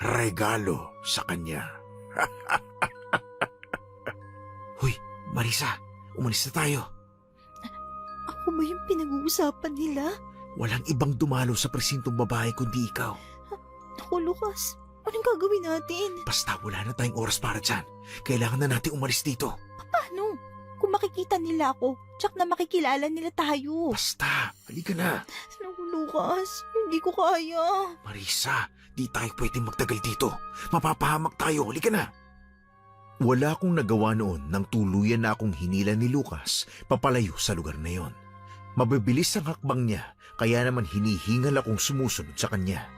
regalo sa kanya. Hoy, Marisa, umalis na tayo. Ako ba yung pinag-uusapan nila? Walang ibang dumalo sa presintong babae kundi ikaw. Ako, Lucas, anong gagawin natin? Basta wala na tayong oras para dyan. Kailangan na natin umalis dito. Paano? Kung makikita nila ako, tsak na makikilala nila tayo. Basta, halika na. Naku, Lucas, hindi ko kaya. Marisa, di tayo pwedeng magtagal dito. Mapapahamak tayo, halika na. Wala akong nagawa noon nang tuluyan na akong hinila ni Lucas papalayo sa lugar na yon. Mabibilis ang hakbang niya, kaya naman hinihingal akong sumusunod sa kanya.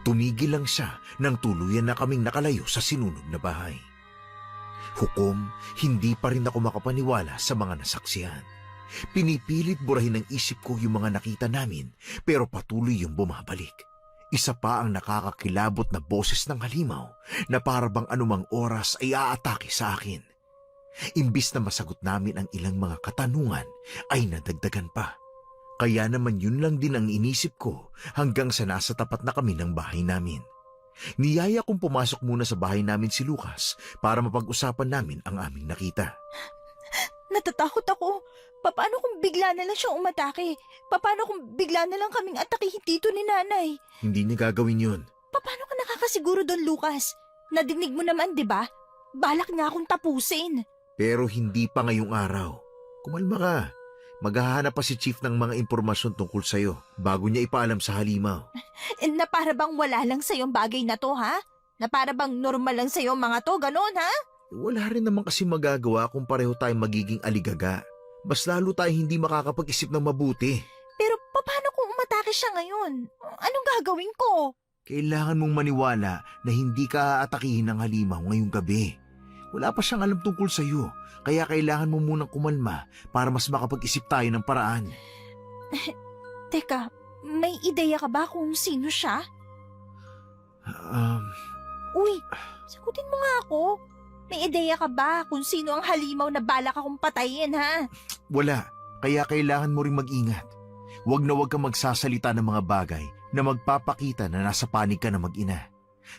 Tumigil lang siya nang tuluyan na kaming nakalayo sa sinunod na bahay. Hukom, hindi pa rin ako makapaniwala sa mga nasaksihan. Pinipilit burahin ng isip ko yung mga nakita namin, pero patuloy yung bumabalik. Isa pa ang nakakakilabot na boses ng halimaw na parabang anumang oras ay aatake sa akin. Imbis na masagot namin ang ilang mga katanungan, ay nadagdagan pa. Kaya naman yun lang din ang inisip ko hanggang sa nasa tapat na kami ng bahay namin. Niyaya kong pumasok muna sa bahay namin si Lucas para mapag-usapan namin ang aming nakita. Natatakot ako. Paano kung bigla na lang siyang umatake? Paano kung bigla na lang kaming atakihin dito ni nanay? Hindi niya gagawin yun. Paano ka nakakasiguro doon, Lucas? Nadinig mo naman, di ba? Balak niya akong tapusin. Pero hindi pa ngayong araw. Kumalma ka. Maghahanap pa si Chief ng mga impormasyon tungkol sa'yo bago niya ipaalam sa halimaw. Na para bang wala lang sa'yong bagay na to, ha? Na para bang normal lang sa'yo mga to, ganon, ha? Wala rin naman kasi magagawa kung pareho tayong magiging aligaga. Mas lalo tayo hindi makakapag-isip ng mabuti. Pero paano kung umatake siya ngayon? Anong gagawin ko? Kailangan mong maniwala na hindi ka aatakihin ng halimaw ngayong gabi. Wala pa siyang alam tungkol sa'yo, kaya kailangan mo munang kumalma para mas makapag-isip tayo ng paraan. Teka, may ideya ka ba kung sino siya? Uy, sagutin mo nga ako. May ideya ka ba kung sino ang halimaw na balak akong patayin, ha? Wala, kaya kailangan mo ring mag-ingat. Huwag na huwag kang magsasalita ng mga bagay na magpapakita na nasa panig ka na mag-ina.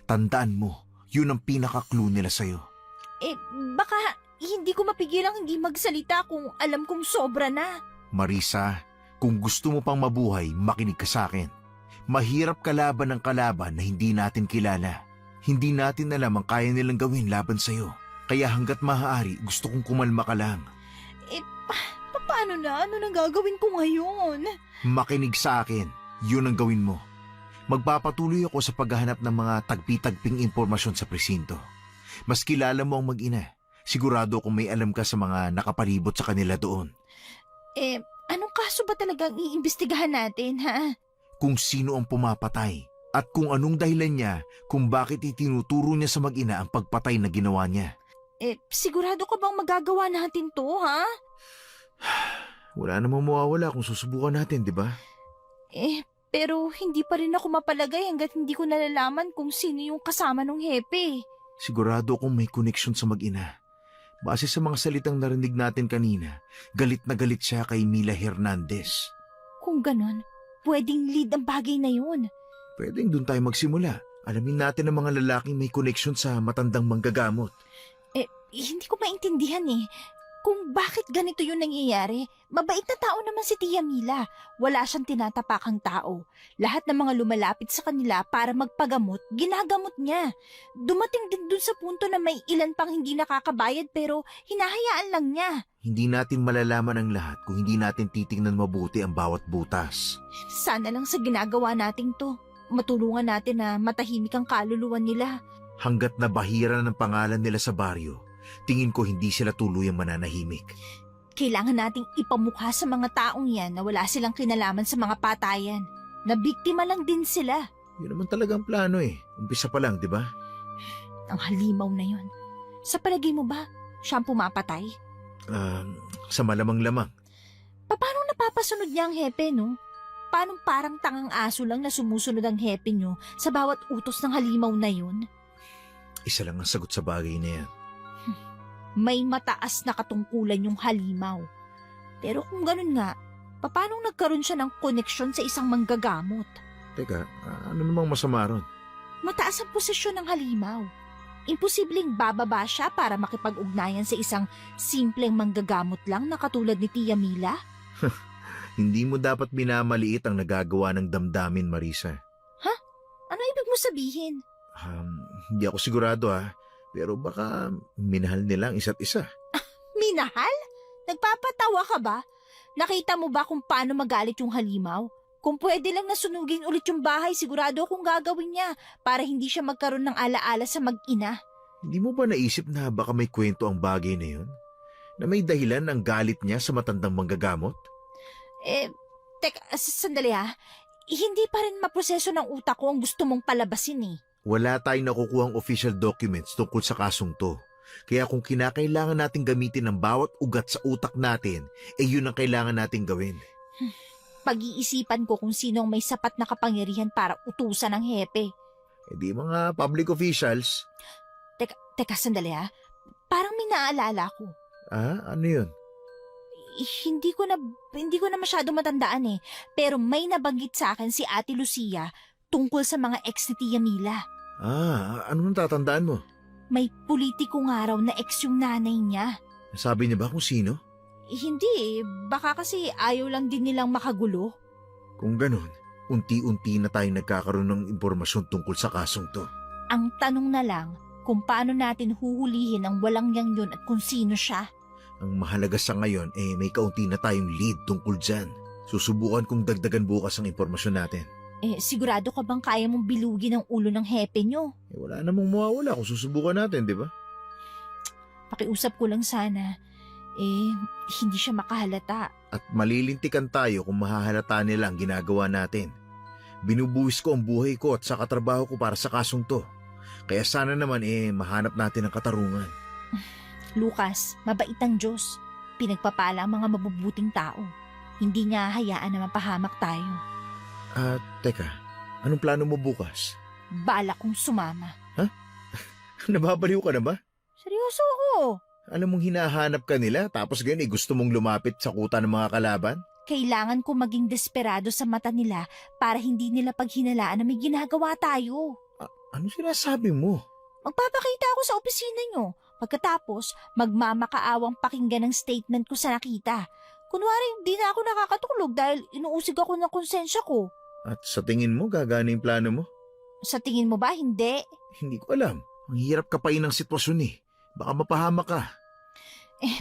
Tandaan mo, yun ang pinaka-clue nila sa'yo. Baka hindi ko mapigilang hindi magsalita kung alam kong sobra na. Marisa, kung gusto mo pang mabuhay, makinig ka sa akin. Mahirap kalaban ng kalaban na hindi natin kilala. Hindi natin alam ang kaya nilang gawin laban sa'yo. Kaya hanggat maaari, gusto kong kumalma ka lang. Paano na? Ano nang gagawin ko ngayon? Makinig sa akin. Yun ang gawin mo. Magpapatuloy ako sa paghahanap ng mga tagpi-tagping impormasyon sa presinto. Mas kilala mo ang mag-ina. Sigurado kung may alam ka sa mga nakapalibot sa kanila doon. Anong kaso ba talagang iimbestigahan natin, ha? Kung sino ang pumapatay at kung anong dahilan niya kung bakit itinuturo niya sa mag-ina ang pagpatay na ginawa niya. Sigurado ka bang magagawa natin to, ha? Wala namang mawawala kung susubukan natin, di ba? Pero hindi pa rin ako mapalagay hanggat hindi ko nalalaman kung sino yung kasama ng hepe. Sigurado akong may koneksyon sa mag-ina. Base sa mga salitang narinig natin kanina, galit na galit siya kay Mila Hernandez. Kung ganon, pwedeng lead ang bagay na yun. Pwedeng doon tayo magsimula. Alamin natin ang mga lalaking may koneksyon sa matandang manggagamot. Hindi ko maintindihan kung bakit ganito yung nangyayari. Mabait na tao naman si Tia Mila. Wala siyang tinatapakang tao. Lahat ng mga lumalapit sa kanila para magpagamot, ginagamot niya. Dumating din dun sa punto na may ilan pang hindi nakakabayad pero hinahayaan lang niya. Hindi natin malalaman ang lahat kung hindi natin titingnan mabuti ang bawat butas. Sana lang sa ginagawa nating to, matulungan natin na matahimik ang kaluluwa nila. Hanggat nabahira ng pangalan nila sa baryo, tingin ko hindi sila tuluyang mananahimik. Kailangan nating ipamukha sa mga taong yan na wala silang kinalaman sa mga patayan. Na biktima lang din sila. Yun naman talaga ang plano Umpisa pa lang, di ba? Ang halimaw na yun. Sa palagay mo ba, siya ang pumapatay? Sa malamang-lamang. Paano napapasunod niya ang hepe, no? Paano parang tangang aso lang na sumusunod ang hepe nyo sa bawat utos ng halimaw na yun? Isa lang ang sagot sa bagay na yan. May mataas na katungkulan yung halimaw. Pero kung ganun nga, paano nagkaroon siya ng koneksyon sa isang manggagamot? Teka, ano namang masama ron? Mataas ang posisyon ng halimaw. Imposibleng bababa siya para makipag-ugnayan sa isang simpleng manggagamot lang na katulad ni Tia Mila? Hindi mo dapat minamaliit ang nagagawa ng damdamin, Marisa. Ano ibig mo sabihin? Hindi ako sigurado pero baka minahal nila ang isa't isa. Minahal? Nagpapatawa ka ba? Nakita mo ba kung paano magalit yung halimaw? Kung pwede lang nasunugin ulit yung bahay, sigurado akong gagawin niya para hindi siya magkaroon ng alaala sa mag-ina. Hindi mo ba naisip na baka may kwento ang bagay na yun? Na may dahilan ang galit niya sa matandang manggagamot? Teka, sandali ha. Hindi pa rin maproseso ng utak ko ang gusto mong palabasin eh. Wala tayong nakukuhang official documents tungkol sa kasong to. Kaya kung kinakailangan nating gamitin ang bawat ugat sa utak natin, yun ang kailangan nating gawin. Pag-iisipan ko kung sino ang may sapat na kapangyarihan para utusan ng hepe. Di mga public officials. Teka, sandali ha. Parang may naalala ko. Ano yun? Hindi ko na masyado matandaan eh. Pero may nabanggit sa akin si Ate Lucia tungkol sa mga ex ni Tia Mila. Ano nang tatandaan mo? May politiko nga raw na ex yung nanay niya. Sabi niya ba kung sino? Hindi eh. Baka kasi ayaw lang din nilang makagulo. Kung ganun, unti-unti na tayong nagkakaroon ng impormasyon tungkol sa kasong to. Ang tanong na lang kung paano natin huhulihin ang walang yang yun at kung sino siya. Ang mahalaga sa ngayon may kaunti na tayong lead tungkol dyan. Susubukan kong dagdagan bukas ang impormasyon natin. Sigurado ka bang kaya mong bilugin ang ulo ng hepe nyo? Wala namang mawawala kung susubukan natin, di ba? Pakiusap ko lang sana. Hindi siya makahalata. At malilintikan tayo kung mahahalata nila ang ginagawa natin. Binubuwis ko ang buhay ko at sa katrabaho ko para sa kasong to. Kaya sana naman mahanap natin ang katarungan. Lucas, mabait ang Diyos. Pinagpapala ang mga mabubuting tao. Hindi niya hayaan na mapahamak tayo. Teka, anong plano mo bukas? Balak kong sumama. Nababaliw ka na ba? Seryoso ako. Alam mong hinahanap ka nila tapos ganyan gusto mong lumapit sa kuta ng mga kalaban? Kailangan ko maging desperado sa mata nila para hindi nila paghinalaan na may ginagawa tayo. Ano sinasabi mo? Magpapakita ako sa opisina nyo. Pagkatapos, magmamakaawang pakinggan ang statement ko sa nakita. Kunwari, di na ako nakakatulog dahil inuusig ako ng konsensya ko. At sa tingin mo, gagana yung plano mo? Sa tingin mo ba, hindi? Hindi ko alam. Ang hirap ka pa ng sitwasyon eh. Baka mapahamak ka.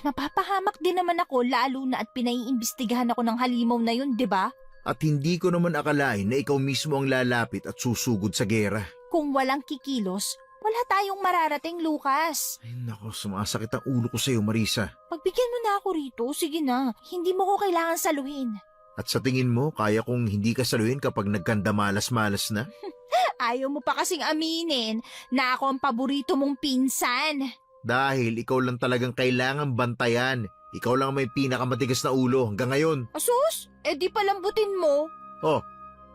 Mapapahamak din naman ako lalo na at pinaiimbestigahan ako ng halimaw na yun, di ba? At hindi ko naman akalain na ikaw mismo ang lalapit at susugod sa gera. Kung walang kikilos, wala tayong mararating, Lucas. Ay nako, sumasakit ang ulo ko sa'yo, Marisa. Pagbigyan mo na ako rito, sige na. Hindi mo ko kailangan saluhin. At sa tingin mo, kaya kong hindi ka saluhin kapag nagkanda malas-malas na? Ayaw mo pa kasing aminin na ako ang paborito mong pinsan. Dahil ikaw lang talagang kailangan bantayan. Ikaw lang may pinakamatigas na ulo hanggang ngayon. Asus, di palambutin mo.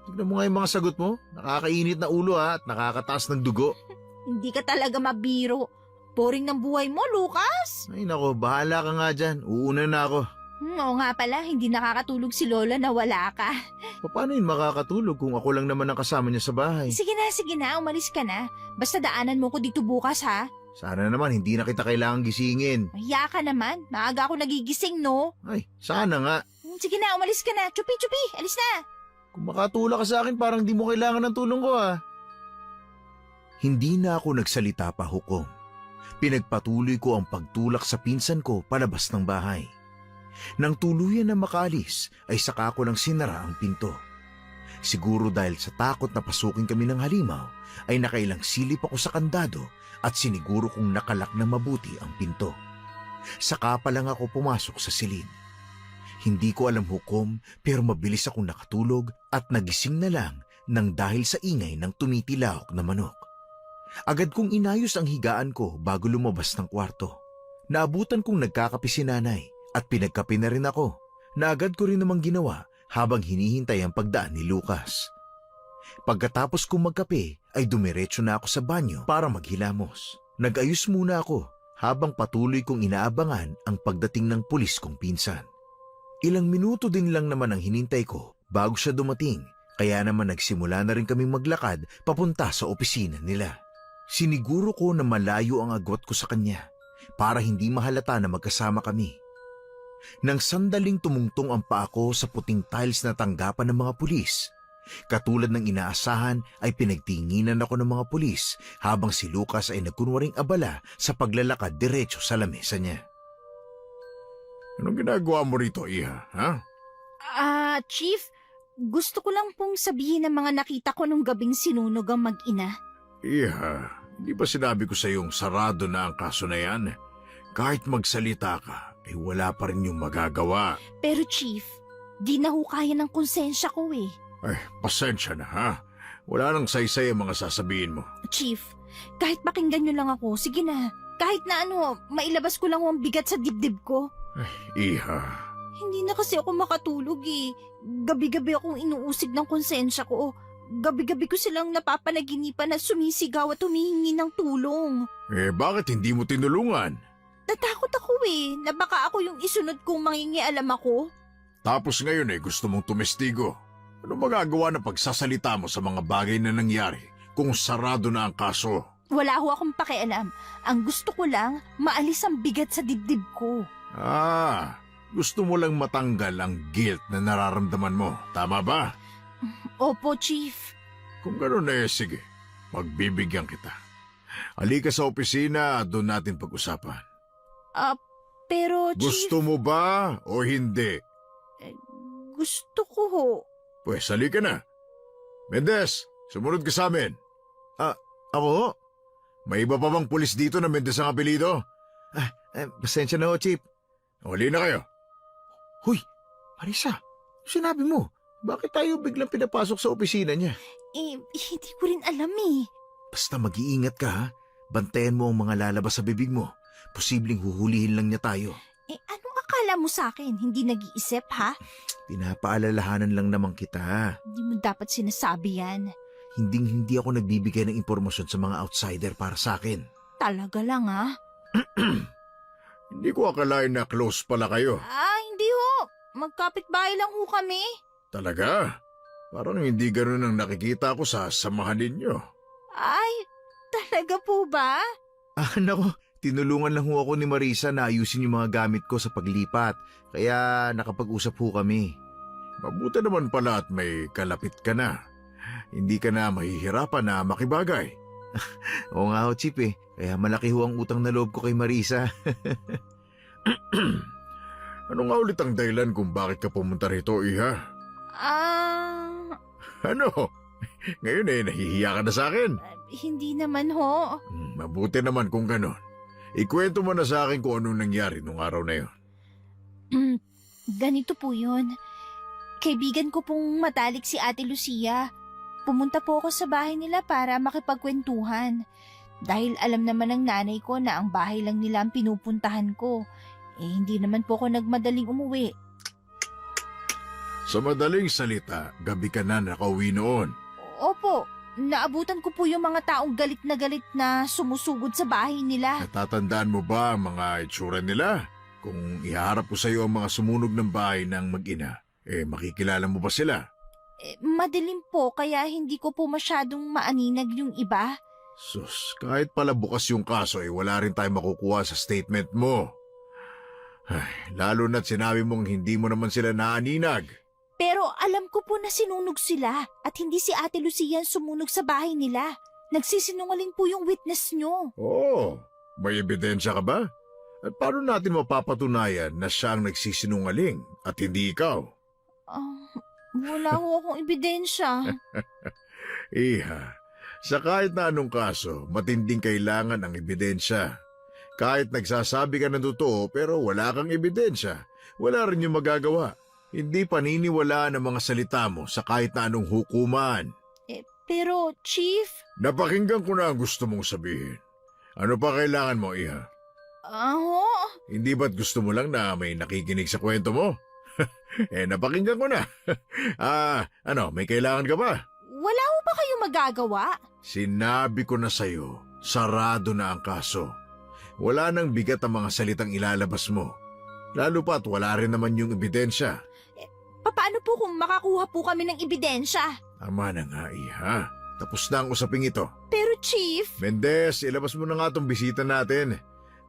Tignan mo nga yung mga sagot mo. Nakakainit na ulo at nakakataas ng dugo. Hindi ka talaga mabiro. Boring ng buhay mo, Lucas. Ay nako, bahala ka nga dyan. Uuna na ako. Oo nga pala, hindi nakakatulog si Lola na wala ka. Paano yun makakatulog kung ako lang naman ang kasama niya sa bahay? Sige na, umalis ka na. Basta daanan mo ko dito bukas ha. Sana naman hindi na kita kailangang gisingin. Mahiya ka naman, maaga ako nagigising no. Ay, sana nga. Sige na, umalis ka na. Chupi, alis na. Kung makatulak ka sa akin parang di mo kailangan ng tulong ko Hindi na ako nagsalita pa, Hukom. Pinagpatuloy ko ang pagtulak sa pinsan ko palabas ng bahay. Nang tuluyan na makaalis ay saka ko lang sinara ang pinto. Siguro dahil sa takot na pasukin kami ng halimaw ay nakailang silip ako sa kandado at siniguro kong nakalak na mabuti ang pinto. Saka pa lang ako pumasok sa silid. Hindi ko alam, Hukom, pero mabilis akong nakatulog at nagising na lang nang dahil sa ingay ng tumitilahok na manok. Agad kong inayos ang higaan ko bago lumabas ng kwarto. Naabutan kong nagkakape si nanay at pinagkape na rin ako na agad ko rin namang ginawa habang hinihintay ang pagdaan ni Lucas. Pagkatapos kong magkape ay dumiretso na ako sa banyo para maghilamos. Nag-ayos muna ako habang patuloy kong inaabangan ang pagdating ng pulis kong pinsan. Ilang minuto din lang naman ang hinintay ko bago siya dumating, kaya naman nagsimula na rin kaming maglakad papunta sa opisina nila. Siniguro ko na malayo ang agwat ko sa kanya para hindi mahalata na magkasama kami. Nang sandaling tumungtong ang paa ko sa puting tiles na tanggapan ng mga pulis, katulad ng inaasahan ay pinagtinginan ako ng mga pulis habang si Lucas ay nagkunwaring abala sa paglalakad diretso sa lamesa niya. Anong ginagawa mo rito, Iha? Ha? Chief, gusto ko lang pong sabihin ng mga nakita ko nung gabing sinunog ang mag-ina. Iha, hindi ba sinabi ko sa iyong sarado na ang kaso na yan? Kahit magsalita ka, wala pa rin yung magagawa. Pero Chief, di na ho kaya ng konsensya ko eh. Ay, pasensya na ha. Wala nang saysay ang mga sasabihin mo. Chief, kahit pakinggan nyo lang ako, sige na. Kahit na mailabas ko lang ang bigat sa dibdib ko. Iha, Hindi na kasi ako makatulog eh. Gabi-gabi akong inuusig ng konsensya ko. Gabi-gabi ko silang napapanaginipan na sumisigaw at humihingi ng tulong. bakit hindi mo tinulungan? Natakot ako na baka ako yung isunod kong mangingialam ako. Tapos ngayon gusto mong tumestigo. Ano magagawa na pagsasalita mo sa mga bagay na nangyari kung sarado na ang kaso? Wala ho akong pakialam. Ang gusto ko lang, maalis ang bigat sa dibdib ko. Gusto mo lang matanggal ang guilt na nararamdaman mo. Tama ba? Opo, Chief. Kung gano'n sige. Pagbibigyan kita. Halika sa opisina at doon natin pag-usapan. Pero Chief... Gusto mo ba o hindi? Gusto ko ho. Pues halika na. Mendez, sumunod ka sa amin. Ako? May iba pa bang pulis dito na Mendez ang apelido? Pasensya na ho, Chief. Huli na kayo. Hoy, Marisa, sinabi mo, bakit tayo biglang pinapasok sa opisina niya? Hindi ko rin alam eh. Basta mag-iingat ka ha. Bantayan mo ang mga lalabas sa bibig mo. Posibleng huhulihin lang niya tayo. Anong akala mo sa akin? Hindi nag-iisip ha? Pinapaalalahanan lang naman kita. Hindi mo dapat sinasabi yan. Hindi ako nagbibigay ng impormasyon sa mga outsider para sa akin. Talaga lang ha? Hindi ko akalain na close pala kayo. Hindi ho. Magkapit-bahay lang ho kami. Talaga? Parang hindi ganun ang nakikita ko sa samahan ninyo. Ay, talaga po ba? Nako, tinulungan lang ho ako ni Marisa na ayusin yung mga gamit ko sa paglipat. Kaya nakapag-usap ho kami. Mabuti naman pala at may kalapit ka na. Hindi ka na mahihirapan na makibagay. Oo nga ho, Chief Kaya malaki ho ang utang na loob ko kay Marisa. Ano nga ulit ang dahilan kung bakit ka pumunta rito, Iha? Ano? Ngayon nahihiya ka na sa akin. Hindi naman ho. Mabuti naman kung ganon. Ikwento mo na sa akin kung anong nangyari nung araw na yon. Ganito po yun. Kaibigan ko pong matalik si Ate Lucia. Pumunta po ako sa bahay nila para makipagkwentuhan. Dahil alam naman ng nanay ko na ang bahay lang nila ang pinupuntahan ko. Hindi naman po ako nagmadaling umuwi. Sa madaling salita, gabi ka na nakauwi noon. Opo, naabutan ko po yung mga taong galit na sumusugod sa bahay nila. Natatandaan mo ba ang mga itsura nila? Kung iharap ko sa iyo ang mga sumunog ng bahay ng mag-ina, makikilala mo ba sila? Madilim po kaya hindi ko po masyadong maaninag yung iba. Sus, kahit pala bukas yung kaso wala rin tayong makukuha sa statement mo. Lalo na't sinabi mong hindi mo naman sila naaninag. Pero alam ko po na sinunog sila at hindi si Ate Lucia ang sumunog sa bahay nila. Nagsisinungaling po yung witness nyo. May ebidensya ka ba? At paano natin mapapatunayan na siya ang nagsisinungaling at hindi ikaw? Wala ho akong ebidensya. Iha, sa kahit na anong kaso, matinding kailangan ang ebidensya. Kahit nagsasabi ka ng totoo pero wala kang ebidensya, wala rin yung magagawa. Hindi paniniwalaan ang mga salita mo sa kahit na anong hukuman. Pero, Chief... Napakinggan ko na ang gusto mong sabihin. Ano pa kailangan mo, Iha? Hindi ba't gusto mo lang na may nakikinig sa kwento mo? Napakinggan ko na. May kailangan ka ba? Wala ho ba kayo magagawa? Sinabi ko na sa'yo, sarado na ang kaso. Wala nang bigat ang mga salitang ilalabas mo. Lalo pa't wala rin naman yung ebidensya. Paano po kung makakuha po kami ng ebidensya? Tama na nga, Iha. Tapos na ang usaping ito. Pero Chief... Mendez, ilabas mo na nga itong bisita natin.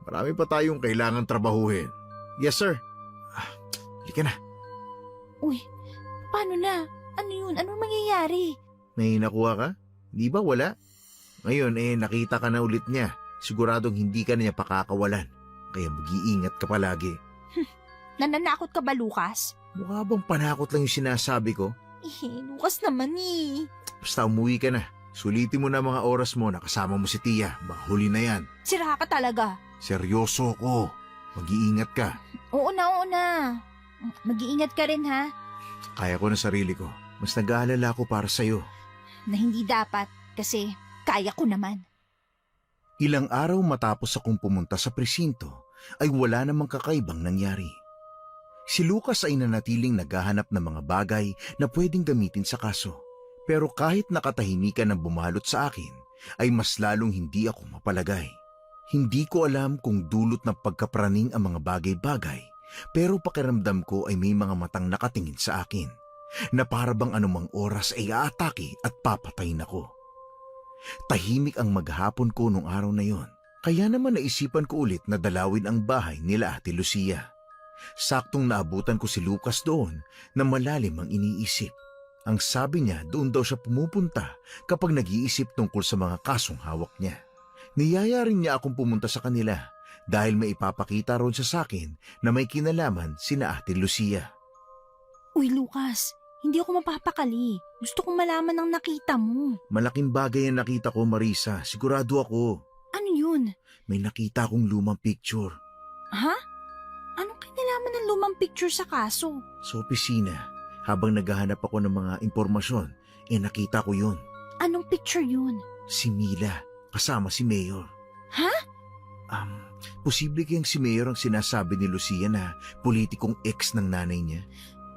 Marami pa tayong kailangang trabahuhin. Yes, sir. Halika na. Uy, paano na? Ano yun? Anong mangyayari? May nakuha ka? Di ba wala? Ngayon nakita ka na ulit niya. Siguradong hindi ka na niya pakakawalan. Kaya mag-iingat ka palagi. Nananakot ka ba, Lucas? Mukha bang panakot lang yung sinasabi ko? Lucas naman eh. Basta umuwi ka na. Sulitin mo na mga oras mo na kasama mo si Tia. Baka huli na yan. Sira ka talaga. Seryoso ko. Mag-iingat ka. Oo na. Mag-iingat ka rin ha. Kaya ko na sarili ko. Mas nag-aalala ko para sa'yo. Na hindi dapat kasi kaya ko naman. Ilang araw matapos akong pumunta sa presinto, ay wala namang kakaibang nangyari. Si Lucas ay nanatiling naghahanap ng mga bagay na pwedeng gamitin sa kaso. Pero kahit nakatahimikan ng bumalot sa akin, ay mas lalong hindi ako mapalagay. Hindi ko alam kung dulot ng pagkapraning ang mga bagay-bagay, pero pakiramdam ko ay may mga matang nakatingin sa akin, na para bang anumang oras ay aatake at papatayin ako. Tahimik ang maghapon ko nung araw na yon, kaya naman naisipan ko ulit na dalawin ang bahay nila Ate Lucia. Saktong naabutan ko si Lucas doon na malalim ang iniisip. Ang sabi niya, doon daw siya pumupunta kapag nag-iisip tungkol sa mga kasong hawak niya. Niyaya rin niya akong pumunta sa kanila dahil may ipapakita ron siya sa akin na may kinalaman sina Ate Lucia. Uy, Lucas, hindi ako mapapakali. Gusto kong malaman ang nakita mo. Malaking bagay ang nakita ko, Marisa. Sigurado ako. Ano yun? May nakita akong lumang picture. Ha? Anong kinalaman ng lumang picture sa kaso? Sa opisina, habang naghahanap ako ng mga impormasyon, nakita ko yun. Anong picture yun? Si Mila, kasama si Mayor. Ha? Posible kayang si Mayor ang sinasabi ni Lucia na politikong ex ng nanay niya?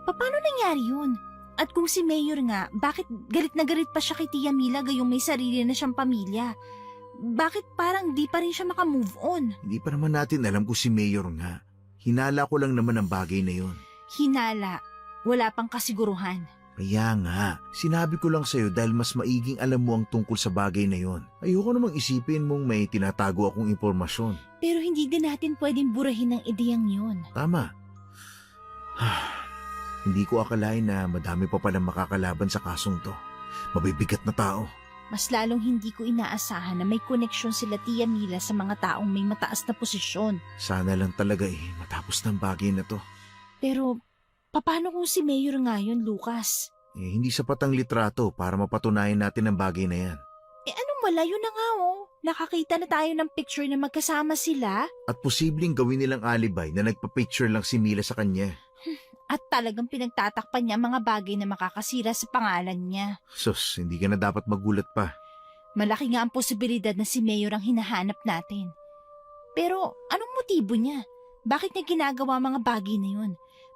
Paano nangyari yun? At kung si Mayor nga, bakit galit na galit pa siya kay Tia Mila gayong may sarili na siyang pamilya? Bakit parang di pa rin siya makamove on? Hindi pa naman natin alam kung si Mayor nga. Hinala ko lang naman ang bagay na yon. Hinala. Wala pang kasiguruhan. Kaya nga, sinabi ko lang sa'yo dahil mas maiging alam mo ang tungkol sa bagay na yon. Ayoko namang isipin mong may tinatago akong impormasyon. Pero hindi din natin pwedeng burahin ang ideyang yun. Tama. Hindi ko akalain na madami pa palang makakalaban sa kasong to. Mabibigat na tao. Mas lalong hindi ko inaasahan na may koneksyon sila Tia Mila sa mga taong may mataas na posisyon. Sana lang talaga matapos ng bagay na to. Pero, paano kung si Mayor nga yun, Lucas? Hindi sapat ang litrato para mapatunayan natin ang bagay na yan. Anong wala? Yun na nga oh. Nakakita na tayo ng picture na magkasama sila. At posibleng gawin nilang alibay na nagpa-picture lang si Mila sa kanya. At talagang pinagtatakpan niya ang mga bagay na makakasira sa pangalan niya. Sus, hindi ka na dapat magulat pa. Malaki nga ang posibilidad na si Mayor ang hinahanap natin. Pero anong motibo niya? Bakit niya ginagawa mga bagay na yun?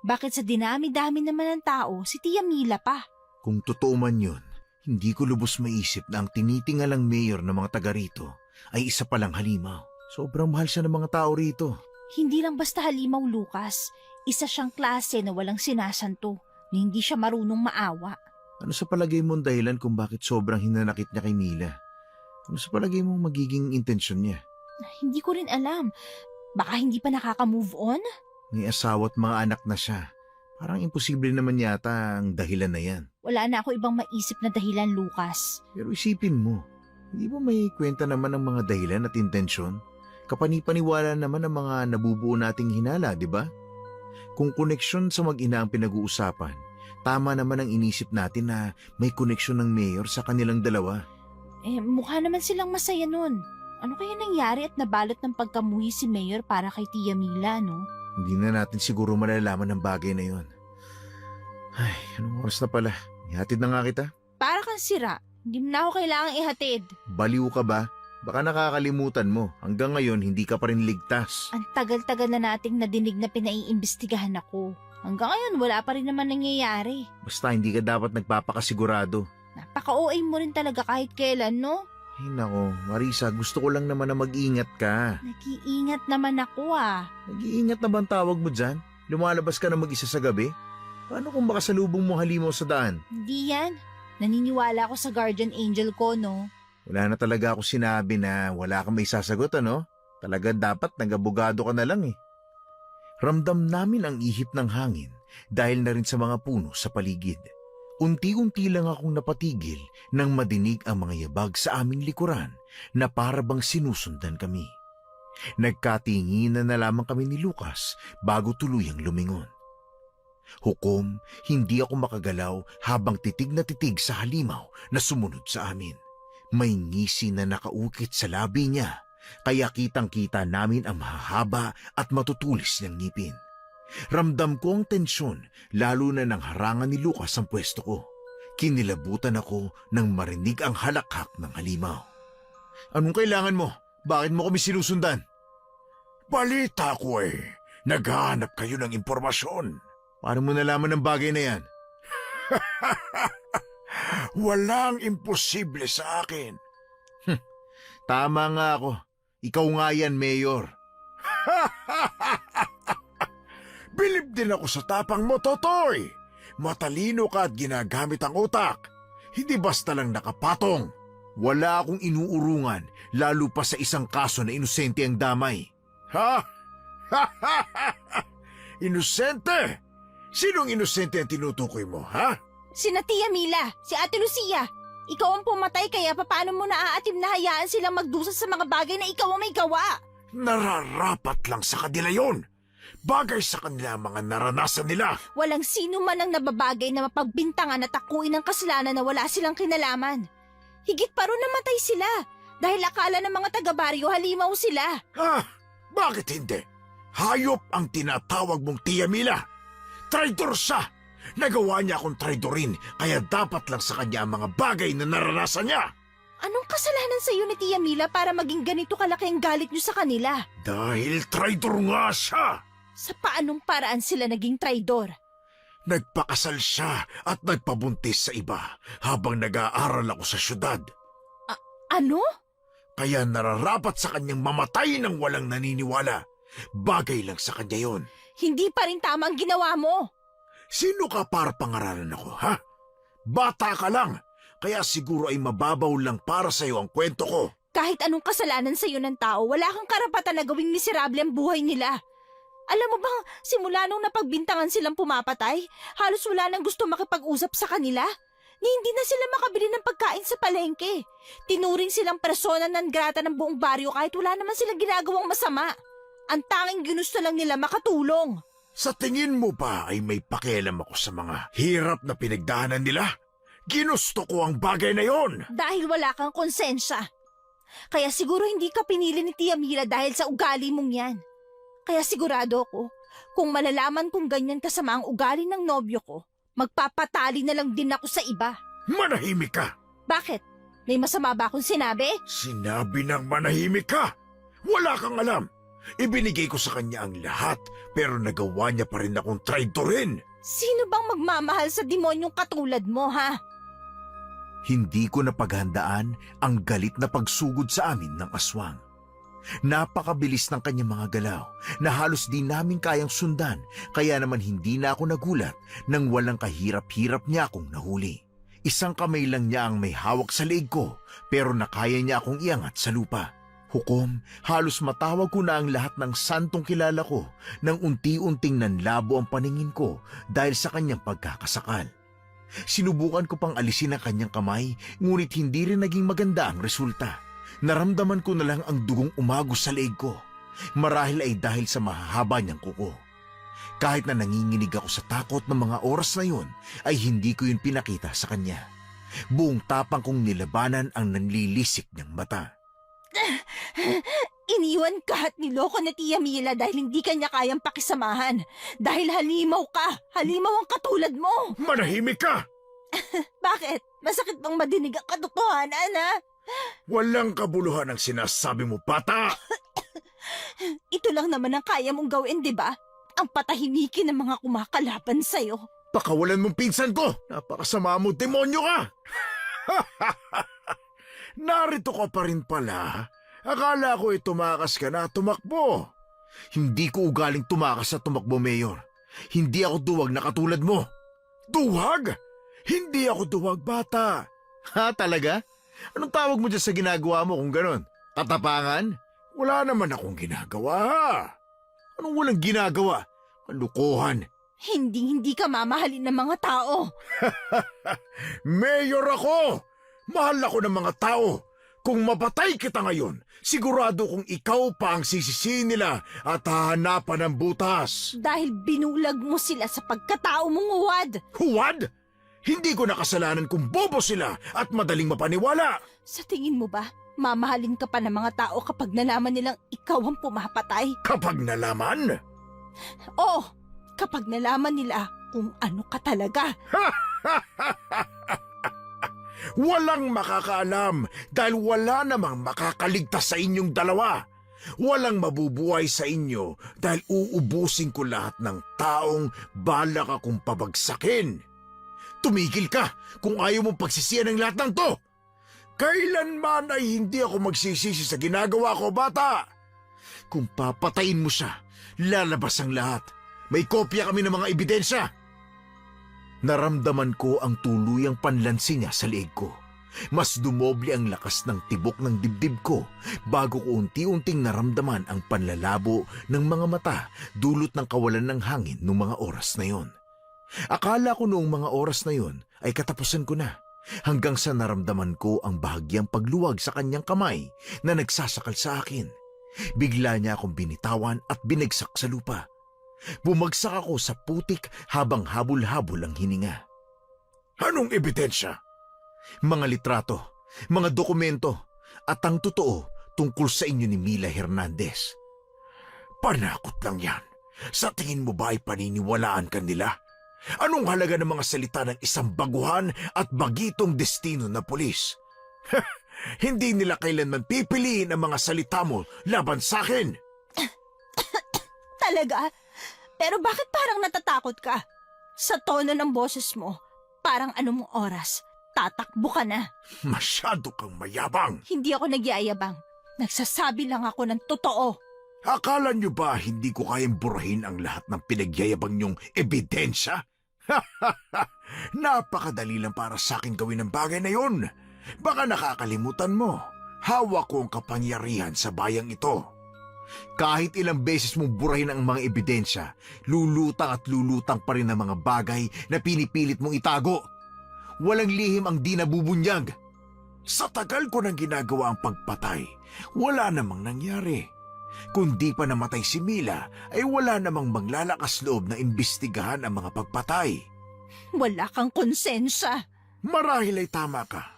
Bakit sa dinami-dami naman ng tao, si Tia Mila pa? Kung totoo man yun, hindi ko lubos maisip na ang tinitingalang mayor ng mga taga rito ay isa palang halimaw. Sobrang mahal siya ng mga tao rito. Hindi lang basta halimaw, Lucas. Isa siyang klase na walang sinasanto, na hindi siya marunong maawa. Ano sa palagay mong dahilan kung bakit sobrang hinanakit niya kay Mila? Ano sa palagay mong magiging intensyon niya? Hindi ko rin alam. Baka hindi pa nakaka-move on? May asawa at mga anak na siya. Parang imposible naman yata ang dahilan na yan. Wala na ako ibang maisip na dahilan, Lucas. Pero isipin mo, hindi mo may kwenta naman ang mga dahilan at intensyon? Kapani-paniwala naman ang mga nabubuo nating hinala, di ba? Kung koneksyon sa mag-ina ang pinag-uusapan, tama naman ang inisip natin na may koneksyon ng mayor sa kanilang dalawa. Mukha naman silang masaya nun. Ano kaya nangyari at nabalot ng pagkamuhi si Mayor para kay Tia Mila, no? Hindi na natin siguro malalaman ang bagay na yon. Ay, anong oras na pala? Ihatid na nga kita. Para kang sira. Hindi mo na ako kailangang ihatid. Baliw ka ba? Baka nakakalimutan mo. Hanggang ngayon, hindi ka pa rin ligtas. Ang tagal-tagal na nating nadinig na pinaiimbestigahan ako. Hanggang ngayon, wala pa rin naman nangyayari. Basta hindi ka dapat nagpapakasigurado. Napaka-OA mo rin talaga kahit kailan, no? Ay nako, Marisa, gusto ko lang naman na mag-ingat ka. Nag-iingat naman ako Nag-iingat na ba ang tawag mo dyan? Lumalabas ka na mag-isa sa gabi? Paano kung baka salubong mo halimaw sa daan? Hindi yan. Naniniwala ako sa guardian angel ko, no? Wala na talaga ako sinabi na wala kang may sasagot, ano? Talaga dapat nag-abogado ka na lang eh. Ramdam namin ang ihip ng hangin dahil na rin sa mga puno sa paligid. Unti-unti lang akong napatigil nang madinig ang mga yabag sa aming likuran na para bang sinusundan kami. Nagkatinginan na lamang kami ni Lucas bago tuluyang lumingon. Hukom, hindi ako makagalaw habang titig na titig sa halimaw na sumunod sa amin. May ngisi na nakaukit sa labi niya, kaya kitang-kita namin ang mahahaba at matutulis niyang ngipin. Ramdam ko ang tensyon, lalo na nang harangan ni Lucas ang pwesto ko. Kinilabutan ako nang marinig ang halakhak ng halimaw. Anong kailangan mo? Bakit mo kami sinusundan? Balita ko naghahanap kayo ng impormasyon. Paano mo nalaman ang bagay na yan? Walang imposible sa akin. Tama nga ako. Ikaw nga yan, Mayor. Bilib din ako sa tapang mo, Totoy. Matalino ka at ginagamit ang utak. Hindi basta lang nakapatong. Wala akong inuurungan, lalo pa sa isang kaso na inosente ang damay. Ha? Inosente? Sinong inosente ang tinutukoy mo, ha? Sina Tia Mila, si Ate Lucia. Ikaw ang pumatay kaya paano mo naaatim na hayaan silang magdusa sa mga bagay na ikaw ang may gawa? Nararapat lang sa kanila yon. Bagay sa kanila ang mga naranasan nila. Walang sino man ang nababagay na mapagbintangan at takuin ng kasalanan na wala silang kinalaman. Higit pa ron namatay sila dahil akala ng mga taga-baryo halimaw sila. Bakit hindi? Hayop ang tinatawag mong Tia Mila. Traidor siya. Nagawa niya akong traidorin kaya dapat lang sa kanya ang mga bagay na naranasan niya. Anong kasalanan sa iyo ni Tia Mila para maging ganito kalaki ang galit niyo sa kanila? Dahil traidor nga siya. Sa paanong paraan sila naging traidor? Nagpakasal siya at nagpabuntis sa iba habang nag-aaral ako sa syudad. Ano? Kaya nararapat sa kanyang mamatay ng walang naniniwala. Bagay lang sa kanya yon. Hindi pa rin tama ang ginawa mo. Sino ka para pangaralan ako, ha? Bata ka lang, kaya siguro ay mababaw lang para sa'yo ang kwento ko. Kahit anong kasalanan sa iyo ng tao, wala kang karapatan na gawing miserable ang buhay nila. Alam mo bang simula nung napagbintangan silang pumapatay, halos wala nang gusto makipag-usap sa kanila? Ni hindi na sila makabili ng pagkain sa palengke. Tinuring silang persona non grata ng buong baryo kahit wala naman silang ginagawang masama. Ang tanging ginusto lang nila makatulong. Sa tingin mo ba ay may pakialam ako sa mga hirap na pinagdaanan nila? Ginusto ko ang bagay na yon. Dahil wala kang konsensya. Kaya siguro hindi ka pinili ni Tia Mila dahil sa ugali mong yan. Kaya sigurado ako, kung malalaman kong ganyan kasama ang ugali ng nobyo ko, magpapatali na lang din ako sa iba. Manahimik ka! Bakit? May masama ba akong sinabi? Sinabi ng manahimik ka! Wala kang alam! Ibinigay ko sa kanya ang lahat, pero nagawa niya pa rin akong traidorin. Sino bang magmamahal sa demonyong katulad mo, ha? Hindi ko napaghandaan ang galit na pagsugod sa amin ng aswang. Napakabilis ng kanyang mga galaw na halos di namin kayang sundan, kaya naman hindi na ako nagulat nang walang kahirap-hirap niya akong nahuli. Isang kamay lang niya ang may hawak sa leeg ko, pero nakaya niya akong iangat sa lupa. Hukom, halos matawag ko na ang lahat ng santong kilala ko nang unti-unting nanlabo ang paningin ko dahil sa kanyang pagkakasakal. Sinubukan ko pang alisin ang kanyang kamay, ngunit hindi rin naging maganda ang resulta. Naramdaman ko na lang ang dugong umagos sa leeg ko. Marahil ay dahil sa mahahaba niyang kuko. Kahit na nanginginig ako sa takot ng mga oras na yun, ay hindi ko yun pinakita sa kanya. Buong tapang kong nilabanan ang nanlilisik niyang mata. Iniwan ka at niloko ni Tia Mila dahil hindi kanya kayang pakisamahan. Dahil halimaw ka. Halimaw ang katulad mo. Manahimik ka! Bakit? Masakit bang madinig ang katotohanan, ha? Walang kabuluhan ang sinasabi mo, bata! Ito lang naman ang kaya mong gawin, di ba? Ang patahimikin ng mga kumakalaban sa'yo. Pakawalan mong pinsan ko! Napakasama mo, demonyo ka! Narito ka pa rin pala. Akala ko tumakas ka na, tumakbo. Hindi ko ugaling tumakas at tumakbo, Mayor. Hindi ako duwag na katulad mo. Duwag? Hindi ako duwag, bata. Ha, talaga? Anong tawag mo dyan sa ginagawa mo kung ganon? Tatapangan? Wala naman akong ginagawa. Anong walang ginagawa? Kalukuhan. Hindi ka mamahalin ng mga tao. Mayor ako! Mahal ako ng mga tao. Kung mapatay kita ngayon, sigurado kung ikaw pa ang sisisihin nila at hahanapan ng butas. Dahil binulag mo sila sa pagkatao mong huwad. Huwad? Hindi ko nakasalanan kung bobo sila at madaling mapaniwala. Sa tingin mo ba, mamahalin ka pa ng mga tao kapag nalaman nilang ikaw ang pumapatay? Kapag nalaman, Oo, kapag nalaman nila kung ano ka talaga. walang makakaalam dahil wala namang makakaligtas sa inyong dalawa. Walang mabubuhay sa inyo dahil uubusin ko lahat ng taong balak akong pabagsakin. Tumigil ka kung ayaw mong pagsisiyan ng lahat ng to. Kailanman ay hindi ako magsisisi sa ginagawa ko, bata. Kung papatayin mo siya, lalabas ang lahat. May kopya kami ng mga ebidensya. Naramdaman ko ang tuluyang panlansi niya sa leeg ko. Mas dumoble ang lakas ng tibok ng dibdib ko bago ko unti-unting naramdaman ang panlalabo ng mga mata dulot ng kawalan ng hangin noong mga oras na yon. Akala ko noong mga oras na yon ay katapusan ko na hanggang sa naramdaman ko ang bahagyang pagluwag sa kanyang kamay na nagsasakal sa akin. Bigla niya akong binitawan at binagsak sa lupa. Bumagsak ako sa putik habang habol-habol ang hininga. Anong ebidensya? Mga litrato, mga dokumento, at ang totoo tungkol sa inyo ni Mila Hernandez. Panakot lang yan. Sa tingin mo ba ay paniniwalaan ka nila? Anong halaga ng mga salita ng isang baguhan at bagitong destino na pulis? Hindi nila kailanman pipiliin ang mga salita mo laban sa akin. Talaga? Pero bakit parang natatakot ka? Sa tono ng boses mo, parang anong oras, tatakbo ka na. Masyado kang mayabang. Hindi ako nagyayabang. Nagsasabi lang ako ng totoo. Akala niyo ba hindi ko kayang burahin ang lahat ng pinagyayabang niyong ebidensya? Napakadali lang para sa akin gawin ang bagay na yun. Baka nakakalimutan mo. Hawak ko ang kapangyarihan sa bayang ito. Kahit ilang beses mong burahin ang mga ebidensya, lulutang at lulutang pa rin ang mga bagay na pinipilit mong itago. Walang lihim ang di nabubunyag. Sa tagal ko nang ginagawa ang pagpatay, wala namang nangyari. Kung di pa namatay si Mila, ay wala namang maglalakas loob na imbestigahan ang mga pagpatay. Wala kang konsensya. Marahil ay tama ka.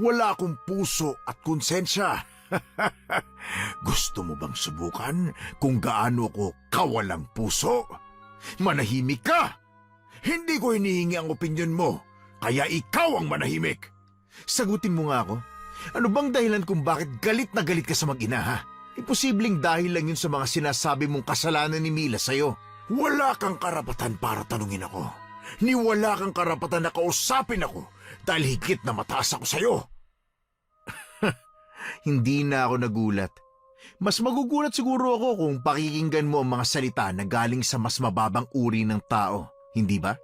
Wala akong puso at konsensya. Gusto mo bang subukan kung gaano ko kawalang puso? Manahimik ka! Hindi ko hinihingi ang opinyon mo, kaya ikaw ang manahimik. Sagutin mo nga ako. Ano bang dahilan kung bakit galit na galit ka sa mag-ina, ha? Imposibleng dahil lang yun sa mga sinasabi mong kasalanan ni Mila sa'yo. Wala kang karapatan para tanungin ako. Ni wala kang karapatan na kausapin ako dahil higit na mataas ako sa'yo. Hindi na ako nagulat. Mas magugulat siguro ako kung pakikinggan mo ang mga salita na galing sa mas mababang uri ng tao, hindi ba?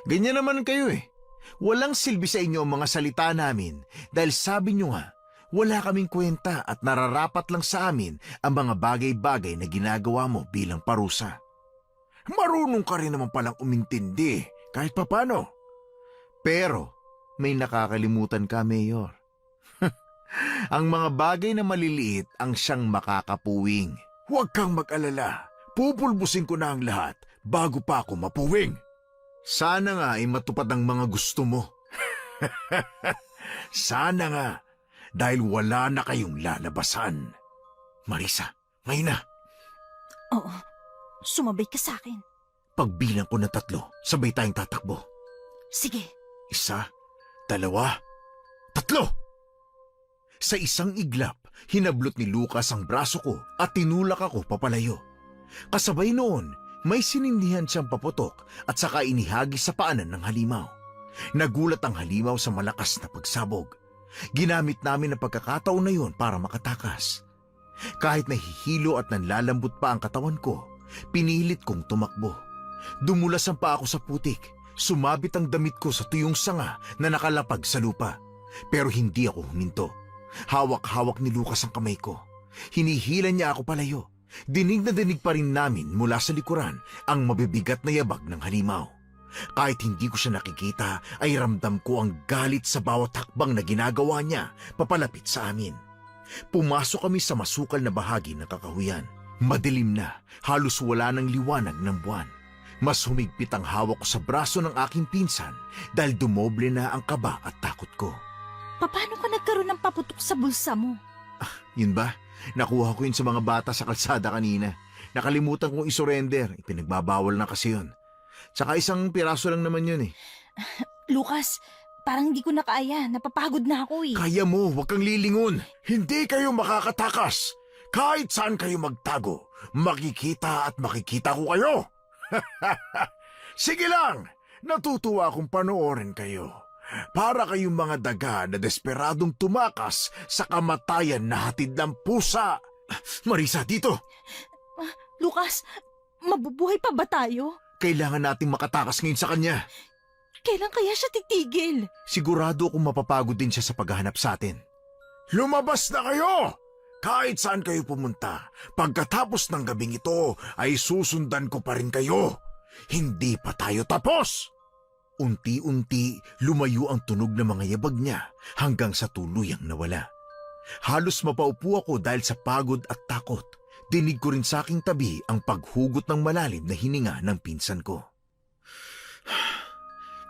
Ganyan naman kayo eh. Walang silbi sa inyo ang mga salita namin dahil sabi nyo nga, wala kaming kwenta at nararapat lang sa amin ang mga bagay-bagay na ginagawa mo bilang parusa. Marunong ka rin naman palang umintindi kahit papano. Pero may nakakalimutan ka, Mayor. Ang mga bagay na maliliit ang siyang makakapuwing. Huwag kang mag-alala. Pupulbusin ko na ang lahat bago pa ako mapuwing. Sana nga ay matupad ang mga gusto mo. Sana nga, dahil wala na kayong lalabasan. Marisa, ngayon na. Oo, sumabay ka sa akin. Pagbilang ko ng 3, sabay tayong tatakbo. Sige. 1, 2, 3! Sa isang iglap, hinablot ni Lucas ang braso ko at tinulak ako papalayo. Kasabay noon, may sinindihan siyang paputok at saka inihagis sa paanan ng halimaw. Nagulat ang halimaw sa malakas na pagsabog. Ginamit namin ang pagkakataon na yun para makatakas. Kahit nahihilo at nanlalambot pa ang katawan ko, pinilit kong tumakbo. Dumulas ang paa ko sa putik. Sumabit ang damit ko sa tuyong sanga na nakalapag sa lupa. Pero hindi ako huminto. Hawak-hawak ni Lucas ang kamay ko. Hinihila niya ako palayo. Dinig na dinig pa rin namin mula sa likuran ang mabibigat na yabag ng halimaw. Kahit hindi ko siya nakikita, ay ramdam ko ang galit sa bawat hakbang na ginagawa niya papalapit sa amin. Pumasok kami sa masukal na bahagi ng kakahuyan. Madilim na, halos wala ng liwanag ng buwan. Mas humigpit ang hawak ko sa braso ng aking pinsan dahil dumoble na ang kaba at takot ko. Paano ka nagkaroon ng paputok sa bulsa mo? Yun ba? Nakuha ko yun sa mga bata sa kalsada kanina. Nakalimutan kong isurrender. Ipinagbabawal na kasi yun. Tsaka isang piraso lang naman yun eh. Lucas, parang hindi ko na kaya. Napapagod na ako eh. Kaya mo, huwag kang lilingon. Hindi kayo makakatakas. Kahit saan kayo magtago, makikita at makikita ko kayo. Sige lang, natutuwa akong panoorin kayo. Para kayong mga daga na desperadong tumakas sa kamatayan na hatid ng pusa. Marisa, dito! Lucas, mabubuhay pa ba tayo? Kailangan nating makatakas ngayon sa kanya. Kailan kaya siya titigil? Sigurado akong mapapagod din siya sa paghahanap sa atin. Lumabas na kayo! Kahit saan kayo pumunta, pagkatapos ng gabing ito ay susundan ko pa rin kayo. Hindi pa tayo tapos! Unti-unti lumayo ang tunog ng mga yabag niya hanggang sa tuluyang nawala. Halos mapaupo ako dahil sa pagod at takot. Dinig ko rin sa aking tabi ang paghugot ng malalim na hininga ng pinsan ko.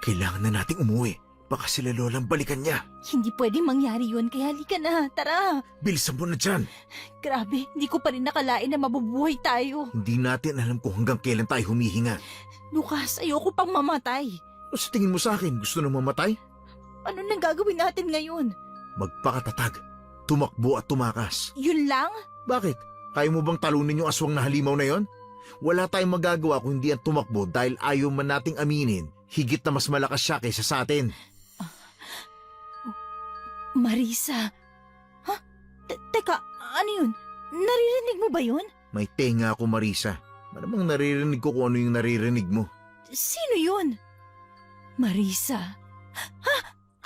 Kailangan na nating umuwi. Baka sila lolang balikan niya. Hindi pwedeng mangyari yun, kaya halika na, tara. Bilisan mo na dyan. Grabe, hindi ko pa rin nakalain na mabubuhay tayo. Hindi natin alam kung hanggang kailan tayo humihinga. Lucas, ayoko pang mamatay. O sa tingin mo sa akin, gusto na mamatay? Ano nang gagawin natin ngayon? Magpakatatag. Tumakbo at tumakas. Yun lang? Bakit? Kaya mo bang talunin yung aswang na halimaw na yon? Wala tayong magagawa kung hindi ang tumakbo dahil ayaw man nating aminin. Higit na mas malakas siya kaysa sa atin. Marisa. Ha? Teka, ano yun? Naririnig mo ba yun? May tenga ako, Marisa. Malamang naririnig ko kung ano yung naririnig mo. Sino yun? Marisa. Ha?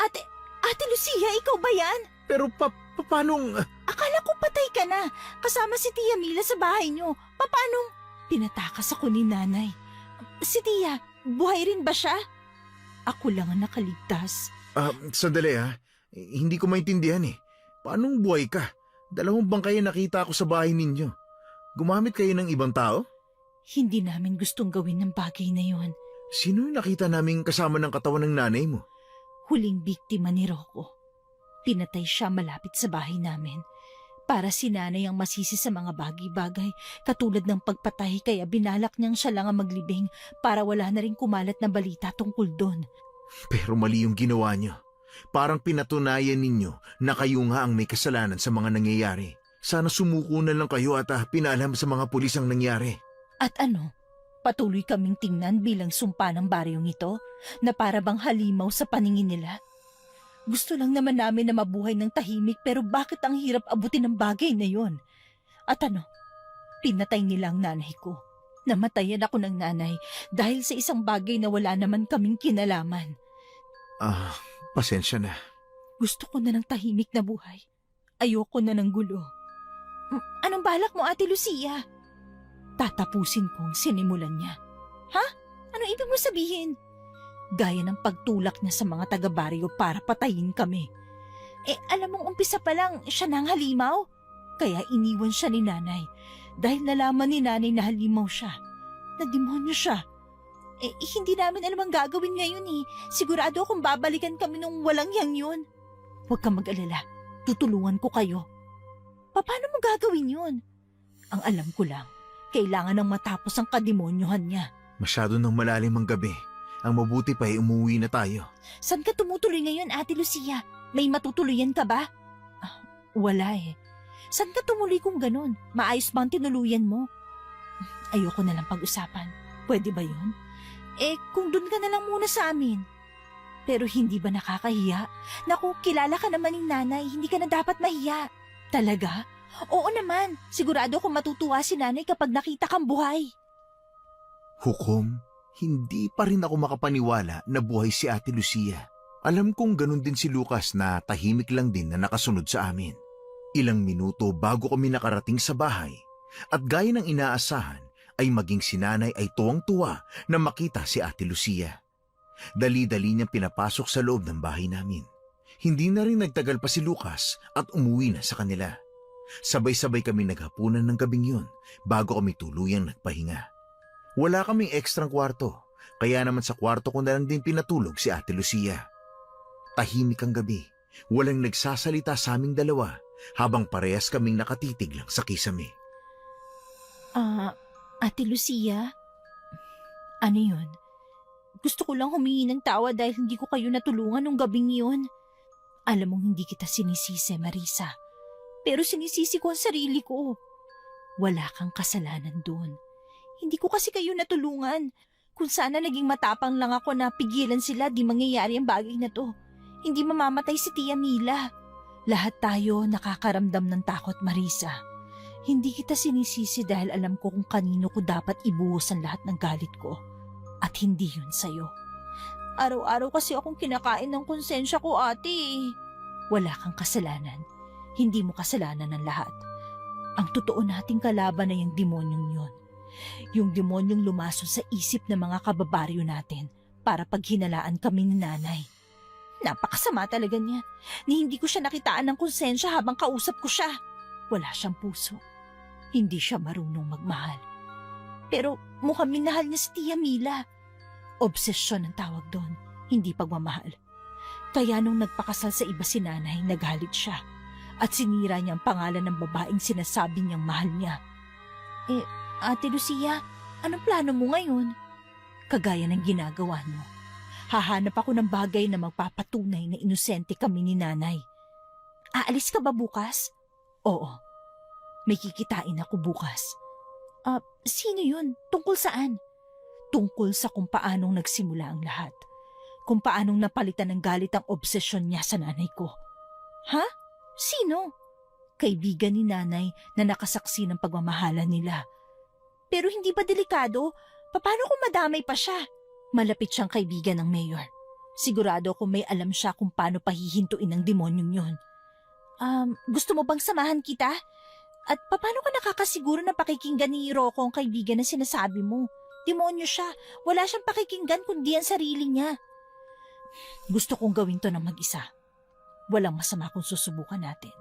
Ate Lucia, ikaw ba yan? Pero paanong... Akala ko patay ka na. Kasama si Tia Mila sa bahay niyo. Paanong... Pinatakas ako ni nanay. Si Tia, buhay rin ba siya? Ako lang ang nakaligtas. Sandali ha. Hindi ko maintindihan eh. Paanong buhay ka? Dalawang bangkay nakita ako sa bahay ninyo. Gumamit kayo ng ibang tao? Hindi namin gustong gawin ng bagay na yon. Sino yung nakita naming kasama ng katawan ng nanay mo? Huling biktima ni Rocco. Pinatay siya malapit sa bahay namin. Para si nanay ang masisi sa mga bagay-bagay, katulad ng pagpatay, kaya binalak niyang siya lang ang maglibing para wala na rin kumalat na balita tungkol doon. Pero mali yung ginawa niyo. Parang pinatunayan ninyo na kayo nga ang may kasalanan sa mga nangyayari. Sana sumuko na lang kayo at pinalam sa mga pulis ang nangyari. At ano? Patuloy kaming tingnan bilang sumpa ng baryong ito na para bang halimaw sa paningin nila. Gusto lang naman namin na mabuhay ng tahimik, pero bakit ang hirap abutin ng bagay na yon? At ano? Pinatay nila ang nanay ko. Namatayan ako ng nanay dahil sa isang bagay na wala naman kaming kinalaman. Pasensya na. Gusto ko na ng tahimik na buhay. Ayoko na ng gulo. Anong balak mo, Ate Lucia? Tatapusin kong sinimulan niya. Ha? Ano ibig mo sabihin? Gaya ng pagtulak niya sa mga taga-baryo para patayin kami. Alam mong umpisa pa lang siya nang halimaw. Kaya iniwan siya ni nanay. Dahil nalaman ni nanay na halimaw siya. Na demonyo siya. Hindi namin alam ang gagawin ngayon eh. Sigurado akong babalikan kami nung walang yang yun. Huwag kang mag-alala. Tutulungan ko kayo. Paano mo gagawin yun? Ang alam ko lang, kailangan nang matapos ang kademonyohan niya. Masyado nang malalim ang gabi. Ang mabuti pa ay umuwi na tayo. Saan ka tumutuloy ngayon, Ate Lucia? May matutuluyan ka ba? Wala eh. Saan ka tumuloy kung ganun? Maayos bang tinuluyan mo? Ayoko na lang pag-usapan. Pwede ba yun? Kung dun ka na lang muna sa amin. Pero hindi ba nakakahiya? Naku, kilala ka naman ng nanay, hindi ka na dapat mahiya. Talaga? Oo naman. Sigurado kung matutuwa si nanay kapag nakita kang buhay. Hukom, hindi pa rin ako makapaniwala na buhay si Ate Lucia. Alam kong ganun din si Lucas na tahimik lang din na nakasunod sa amin. Ilang minuto bago kami nakarating sa bahay at gaya ng inaasahan ay maging si nanay ay tuwang-tuwa na makita si Ate Lucia. Dali-dali niyang pinapasok sa loob ng bahay namin. Hindi na rin nagtagal pa si Lucas at umuwi na sa kanila. Sabay-sabay kami naghapunan ng gabing yun bago kami tuluyang nagpahinga. Wala kaming ekstrang kwarto, kaya naman sa kwarto ko na lang din pinatulog si Ate Lucia. Tahimik ang gabi, walang nagsasalita sa aming dalawa habang parehas kaming nakatitig lang sa kisame. Ate Lucia? Ano yun? Gusto ko lang humingi ng tawa dahil hindi ko kayo natulungan nung gabing yun. Alam mong hindi kita sinisisi, Marisa. Pero sinisisi ko ang sarili ko. Wala kang kasalanan doon. Hindi ko kasi kayo natulungan. Kung sana naging matapang lang ako na pigilan sila, di mangyayari ang bagay na to. Hindi mamamatay si Tia Mila. Lahat tayo nakakaramdam ng takot, Marisa. Hindi kita sinisisi dahil alam ko kung kanino ko dapat ibuhos ang lahat ng galit ko. At hindi yun sa'yo. Araw-araw kasi akong kinakain ng konsensya ko, ate. Wala kang kasalanan. Hindi mo kasalanan ng lahat. Ang totoo nating kalaban na yung demonyong yun. Yung demonyong lumaso sa isip ng mga kababaryo natin para paghinalaan kami ni nanay. Napakasama talaga niya. Ni hindi ko siya nakitaan ng konsensya habang kausap ko siya. Wala siyang puso. Hindi siya marunong magmahal. Pero mukhang minahal niya si Tia Mila. Obsesyon ang tawag doon, hindi pagmamahal. Kaya nung nagpakasal sa iba si nanay, nagalit siya. At sinira niya ang pangalan ng babaeng sinasabi niyang mahal niya. Ate Lucia, anong plano mo ngayon? Kagaya ng ginagawa mo. Hahanap ako ng bagay na magpapatunay na inosente kami ni nanay. Aalis ka ba bukas? Oo. May kikitain ako bukas. Sino yun? Tungkol saan? Tungkol sa kung paanong nagsimula ang lahat. Kung paanong napalitan ng galit ang obsesyon niya sa nanay ko. Ha? Sino? Kaibigan ni nanay na nakasaksi ng pagmamahalan nila. Pero hindi ba delikado? Paano kung madamay pa siya? Malapit siyang kaibigan ng mayor. Sigurado ako may alam siya kung paano pahihintuin ng demonyong yun. Gusto mo bang samahan kita? At paano ka nakakasiguro na pakikinggan ni Rocco ang kaibigan na sinasabi mo? Demonyo siya. Wala siyang pakikinggan kundi ang sarili niya. Gusto kong gawin to ng mag-isa. Walang masama kung susubukan natin.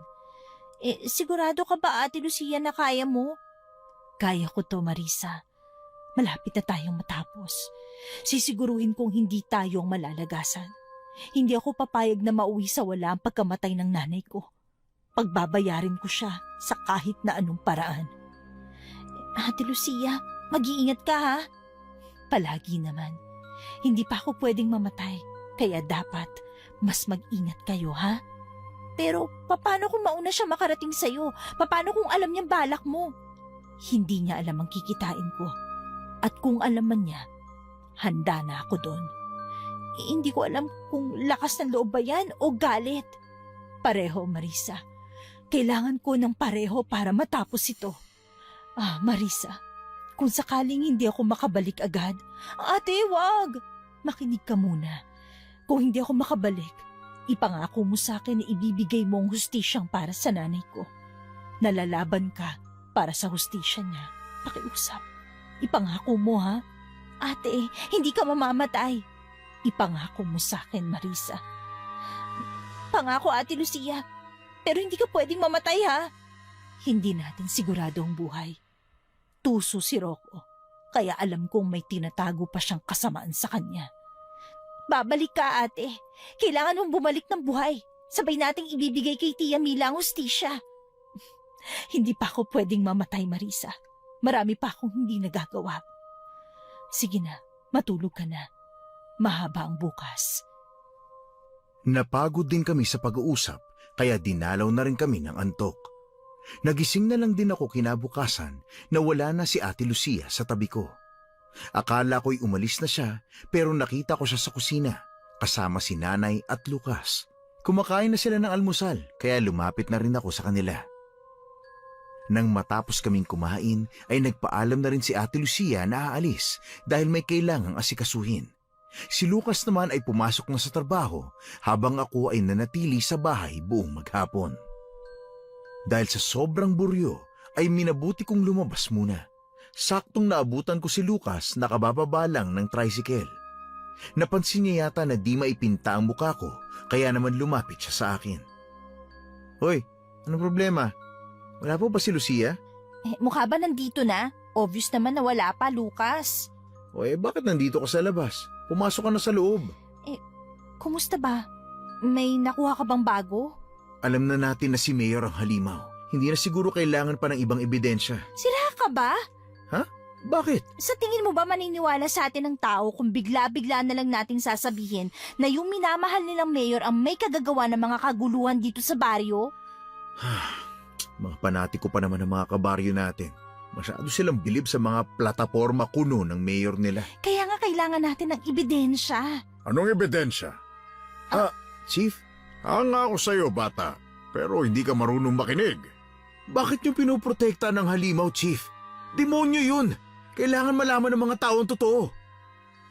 Sigurado ka ba, Ate Lucia, na kaya mo? Kaya ko to, Marisa. Malapit na tayong matapos. Sisiguruhin kong hindi tayo ang malalagasan. Hindi ako papayag na mauwi sa wala ang pagkamatay ng nanay ko. Pagbabayarin ko siya sa kahit na anong paraan. Ate Lucia, mag-iingat ka ha? Palagi naman. Hindi pa ako pwedeng mamatay, kaya dapat mas mag-ingat kayo ha? Pero paano kung mauna siya makarating sa'yo? Paano kung alam niyang balak mo? Hindi niya alam ang kikitain ko. At kung alam man niya, handa na ako doon. Hindi ko alam kung lakas ng loob ba yan o galit. Pareho, Marisa. Kailangan ko ng pareho para matapos ito. Marisa, kung sakaling hindi ako makabalik agad, ate, wag! Makinig ka muna. Kung hindi ako makabalik, ipangako mo sa akin na ibibigay mo ang hustisyang para sa nanay ko. Nalalaban ka para sa hustisya niya. Pakiusap. Ipangako mo ha? Ate, hindi ka mamamatay. Ipangako mo sa akin, Marisa. Pangako, Ate Lucia. Pero hindi ka pwedeng mamatay ha? Hindi natin sigurado ang buhay. Tuso si Rocco, kaya alam kong may tinatago pa siyang kasamaan sa kanya. Babalik ka, ate. Kailangan mong bumalik ng buhay. Sabay nating ibibigay kay Tia Mila ang hustisya. Hindi pa ako pwedeng mamatay, Marisa. Marami pa akong hindi nagagawa. Sige na, matulog ka na. Mahaba ang bukas. Napagod din kami sa pag-uusap, kaya dinalaw na rin kami ng antok. Nagising na lang din ako kinabukasan na wala na si Ate Lucia sa tabi ko. Akala ko'y umalis na siya, pero nakita ko siya sa kusina, kasama si Nanay at Lucas. Kumakain na sila ng almusal, kaya lumapit na rin ako sa kanila. Nang matapos kaming kumain, ay nagpaalam na rin si Ate Lucia na aalis dahil may kailangang asikasuhin. Si Lucas naman ay pumasok na sa trabaho habang ako ay nanatili sa bahay buong maghapon. Dahil sa sobrang buryo ay minabuti kong lumabas muna. Saktong naabutan ko si Lucas na kabababa lang ng tricycle. Napansin niya yata na di maipinta ang mukha ko, kaya naman lumapit siya sa akin. Hoy, anong problema? Wala po ba si Lucia? Mukha ba nandito na? Obvious naman na wala pa, Lucas. O bakit nandito ka sa labas? Pumasok ka na sa loob. Kumusta ba? May nakuha ka bang bago? Alam na natin na si Mayor ang halimaw. Hindi na siguro kailangan pa ng ibang ebidensya. Sira ka ba? Bakit? Sa tingin mo ba maniniwala sa atin ng tao kung bigla-bigla na lang natin sasabihin na yung minamahal nilang mayor ang may kagagawa ng mga kaguluhan dito sa baryo? Mga panatiko pa naman ang mga kabaryo natin. Masyado silang bilib sa mga plataforma kuno ng mayor nila. Kaya nga kailangan natin ng ebidensya. Anong ebidensya? Chief, Hanga ako sa'yo, bata. Pero hindi ka marunong makinig. bakit niyo pinoprotekta ng halimaw, Chief? Demonyo yun! Kailangan malaman ng mga tao ang totoo.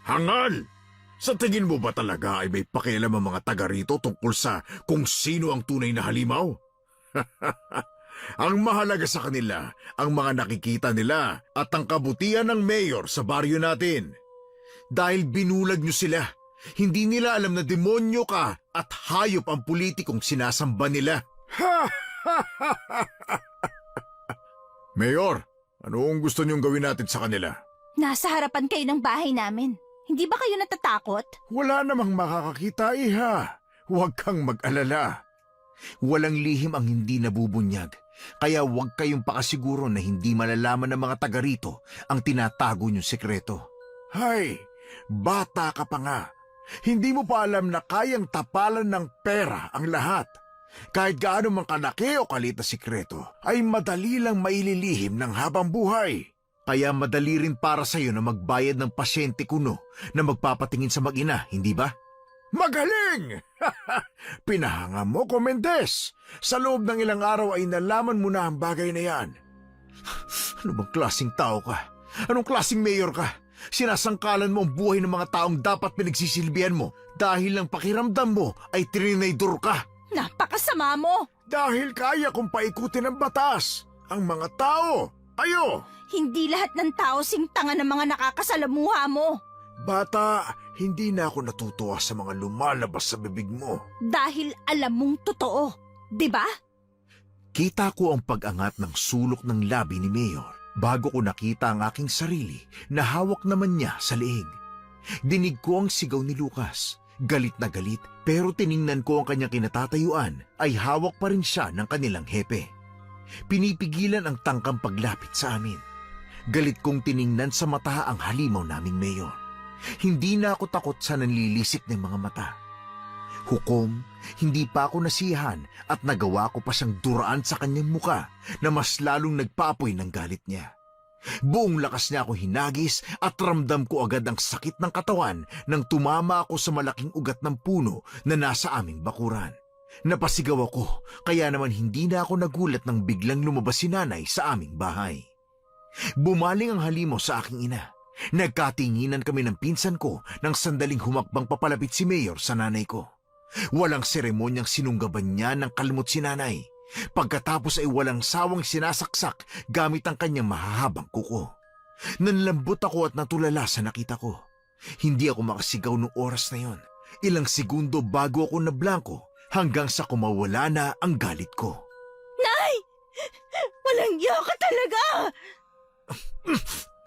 Hangal! Sa tingin mo ba talaga ay may pakialam ang mga taga rito tungkol sa kung sino ang tunay na halimaw? Ang mahalaga sa kanila, ang mga nakikita nila at ang kabutihan ng mayor sa baryo natin. Dahil binulag niyo sila, hindi nila alam na demonyo ka at hayop ang politikong sinasamba nila. Mayor, anong gusto niyong gawin natin sa kanila? Nasa harapan kayo ng bahay namin. Hindi ba kayo natatakot? Wala namang makakakita, iha. Huwag kang mag-alala. Walang lihim ang hindi nabubunyag, kaya huwag kayong pakasiguro na hindi malalaman ng mga taga rito ang tinatago niyong sekreto. Hay, bata ka pa nga. Hindi mo pa alam na kayang tapalan ng pera ang lahat. Kahit gaano man kalaki o kalit na sikreto, ay madali lang maililihim ng habang buhay. Kaya madali rin para sa'yo na magbayad ng pasyente kuno na magpapatingin sa mag-ina, hindi ba? Magaling! Pinahanga mo ko, Mendez. Sa loob ng ilang araw ay nalaman mo na ang bagay na yan. Ano bang klaseng tao ka? Anong klaseng mayor ka? Sinasangkalan mo ang buhay ng mga taong dapat pinagsisilbihan mo dahil lang pakiramdam mo ay trinidor ka. Napakasama mo! Dahil kaya kong paikutin ang batas. Ang mga tao, ayo! Hindi lahat ng tao singtanga ng mga nakakasalamuha mo. Bata, hindi na ako natutuwa sa mga lumalabas sa bibig mo. Dahil alam mong totoo. Di ba? Kita ko ang pag-angat ng sulok ng labi ni Mayor bago ko nakita ang aking sarili na hawak naman niya sa leeg. Dinig ko ang sigaw ni Lucas. Galit na galit, pero tiningnan ko ang kanyang kinatatayuan ay hawak pa rin siya ng kanilang hepe. Pinipigilan ang tangkang paglapit sa amin. Galit kong tiningnan sa mata ang halimaw naming mayor. Hindi na ako takot sa nanlilisik ng mga mata. Hukom, hindi pa ako nasiyahan at nagawa ko pa siyang duraan sa kanyang muka na mas lalong nagpapoy ng galit niya. Buong lakas niya ako hinagis at ramdam ko agad ang sakit ng katawan nang tumama ako sa malaking ugat ng puno na nasa aming bakuran. Napasigaw ako, kaya naman hindi na ako nagulat nang biglang lumabas si nanay sa aming bahay. Bumaling ang halimaw sa aking ina. Nagkatinginan kami ng pinsan ko nang sandaling humakbang papalapit si Mayor sa nanay ko. Walang seremonyang sinunggaban niya ng kalmot si nanay. Pagkatapos ay walang sawang sinasaksak gamit ang kanyang mahahabang kuko. Nanlambot ako at natulala sa nakita ko. Hindi ako makasigaw noong oras na yon. Ilang segundo bago ako nablangko hanggang sa kumawala na ang galit ko. Nay! Walang iya ka talaga!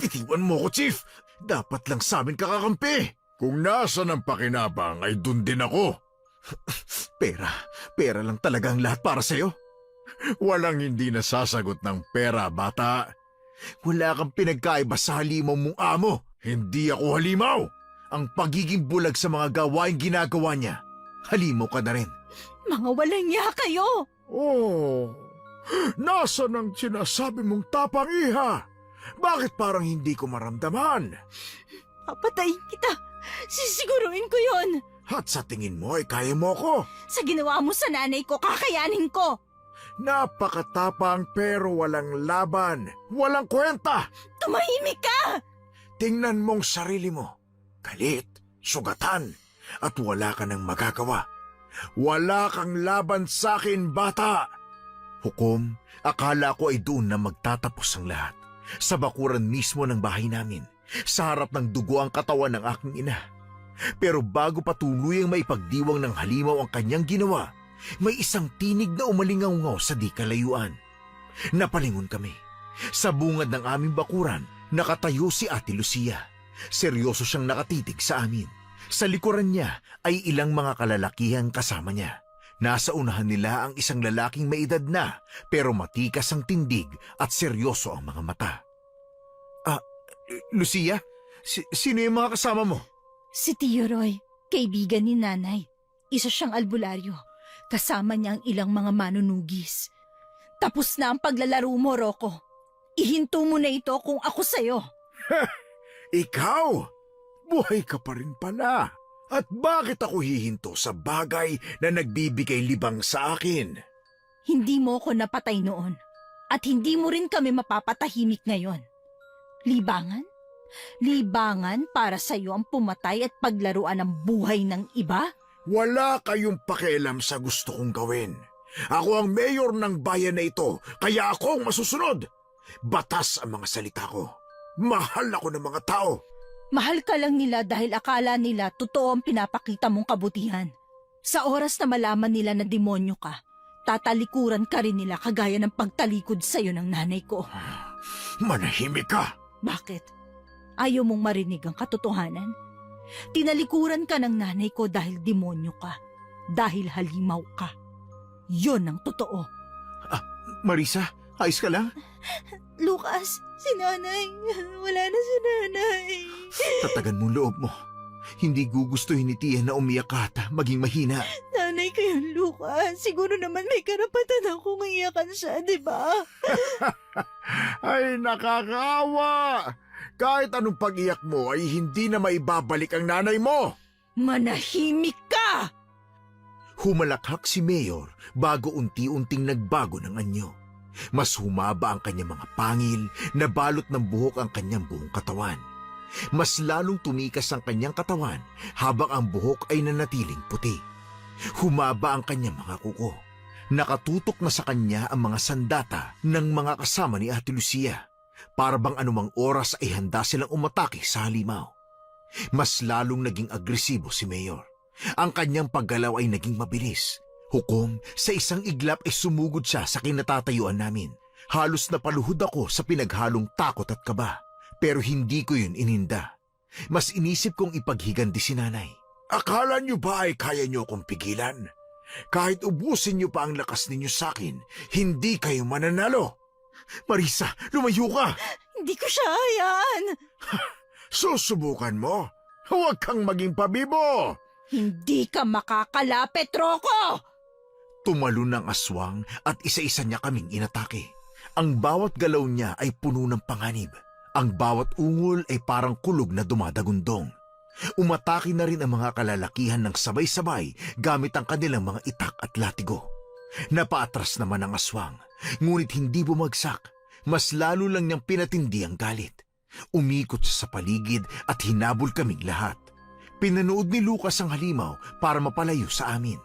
Itiwan mo ko, Chief! Dapat lang sa amin kakakampi! Kung nasa ng pakinabang ay dun din ako. Pera lang talaga ang lahat para sa'yo. Walang hindi nasasagot ng pera, bata. Wala kang pinagkaiba sa halimaw mong amo. Hindi ako halimaw. Ang pagiging bulag sa mga gawaing ginagawa niya, halimaw ka na rin. Mga walang iya kayo! Oh, nasa ng sinasabi mong tapang, iha? Bakit parang hindi ko maramdaman? Papatayin kita! Sisiguruin ko yon! At sa tingin mo ay kaya mo ko? Sa ginawa mo sa nanay ko, kakayanin ko! Napakatapang pero walang laban. Walang kwenta. Tumahimik ka! Tingnan mong sarili mo. Galit, sugatan, at wala ka nang magagawa. Wala kang laban sa akin, bata. Hukom, akala ko ay doon na magtatapos ang lahat. Sa bakuran mismo ng bahay namin, sa harap ng dugo ang katawan ng aking ina. Pero bago pa tuluyang maipagdiwang ng halimaw ang kanyang ginawa, may isang tinig na umalingaw sa di kalayuan. Napalingon kami. Sa bungad ng aming bakuran, nakatayo si Ate Lucia. Seryoso siyang nakatitig sa amin. Sa likuran niya ay ilang mga kalalakihan kasama niya. Nasa unahan nila ang isang lalaking may edad na, pero matikas ang tindig at seryoso ang mga mata. Lucia? Sino yung mga kasama mo? Si Tio Roy, kaibigan ni Nanay. Isa siyang albularyo. Kasama niya ang ilang mga manunugis. Tapos na ang paglalaro mo, Rocco. Ihinto mo na ito kung ako sa'yo. Ikaw? Buhay ka pa rin pala. At bakit ako hihinto sa bagay na nagbibigay libang sa akin? Hindi mo ko napatay noon. At hindi mo rin kami mapapatahimik ngayon. Libangan? Libangan para sa'yo ang pumatay at paglaruan ng buhay ng iba? Wala kayong pakialam sa gusto kong gawin. Ako ang mayor ng bayan na ito, kaya ako ang masusunod. Batas ang mga salita ko. Mahal ako ng mga tao. Mahal ka lang nila dahil akala nila totoo ang pinapakita mong kabutihan. Sa oras na malaman nila na demonyo ka, tatalikuran ka rin nila kagaya ng pagtalikod sa'yo ng nanay ko. Manahimik ka. Bakit? Ayaw mong marinig ang katotohanan? Tinalikuran ka ng nanay ko dahil demonyo ka. Dahil halimaw ka. Yon ang totoo. Marisa, ayos ka lang? Lucas, si nanay. Wala na si nanay. Tatagan mo loob mo. Hindi gugustuhin ni Tia na umiyak ka at maging mahina. Nanay ko yun, Lucas. Siguro naman may karapatan akong iyakan siya, di ba? Ay, nakakaawa. Kahit anong pag-iyak mo ay hindi na maibabalik ang nanay mo. Manahimik ka! Humalakhak si Mayor bago unti-unting nagbago ng anyo. Mas humaba ang kanyang mga pangil, nabalot ng buhok ang kanyang buong katawan. Mas lalong tumikas ang kanyang katawan habang ang buhok ay nanatiling puti. Humaba ang kanyang mga kuko. Nakatutok na sa kanya ang mga sandata ng mga kasama ni Ate Lucia. Para bang anumang oras ay handa silang umatake sa halimaw. Mas lalong naging agresibo si Mayor. Ang kanyang paggalaw ay naging mabilis. Hukom, sa isang iglap ay sumugod siya sa kinatatayuan namin. Halos napaluhod ako sa pinaghalong takot at kaba. Pero hindi ko yun ininda. Mas inisip kong ipaghigandi si nanay. Akala niyo ba ay kaya niyo akong pigilan? Kahit ubusin niyo pa ang lakas ninyo sa akin, hindi kayo mananalo. Marisa, lumayo ka! Hindi ko siya hayaan. Susubukan mo. Huwag kang maging pabibo. Hindi ka makakalapit, Rocco! Tumalon ng aswang at isa-isa niya kaming inatake. Ang bawat galaw niya ay puno ng panganib. Ang bawat ungol ay parang kulog na dumadagundong. Umatake na rin ang mga kalalakihan ng sabay-sabay gamit ang kanilang mga itak at latigo. Napaatras naman ang aswang, ngunit hindi bumagsak. Mas lalo lang niyang pinatindi ang galit. Umikot siya sa paligid at hinabol kaming lahat. Pinanood ni Lucas ang halimaw para mapalayo sa amin.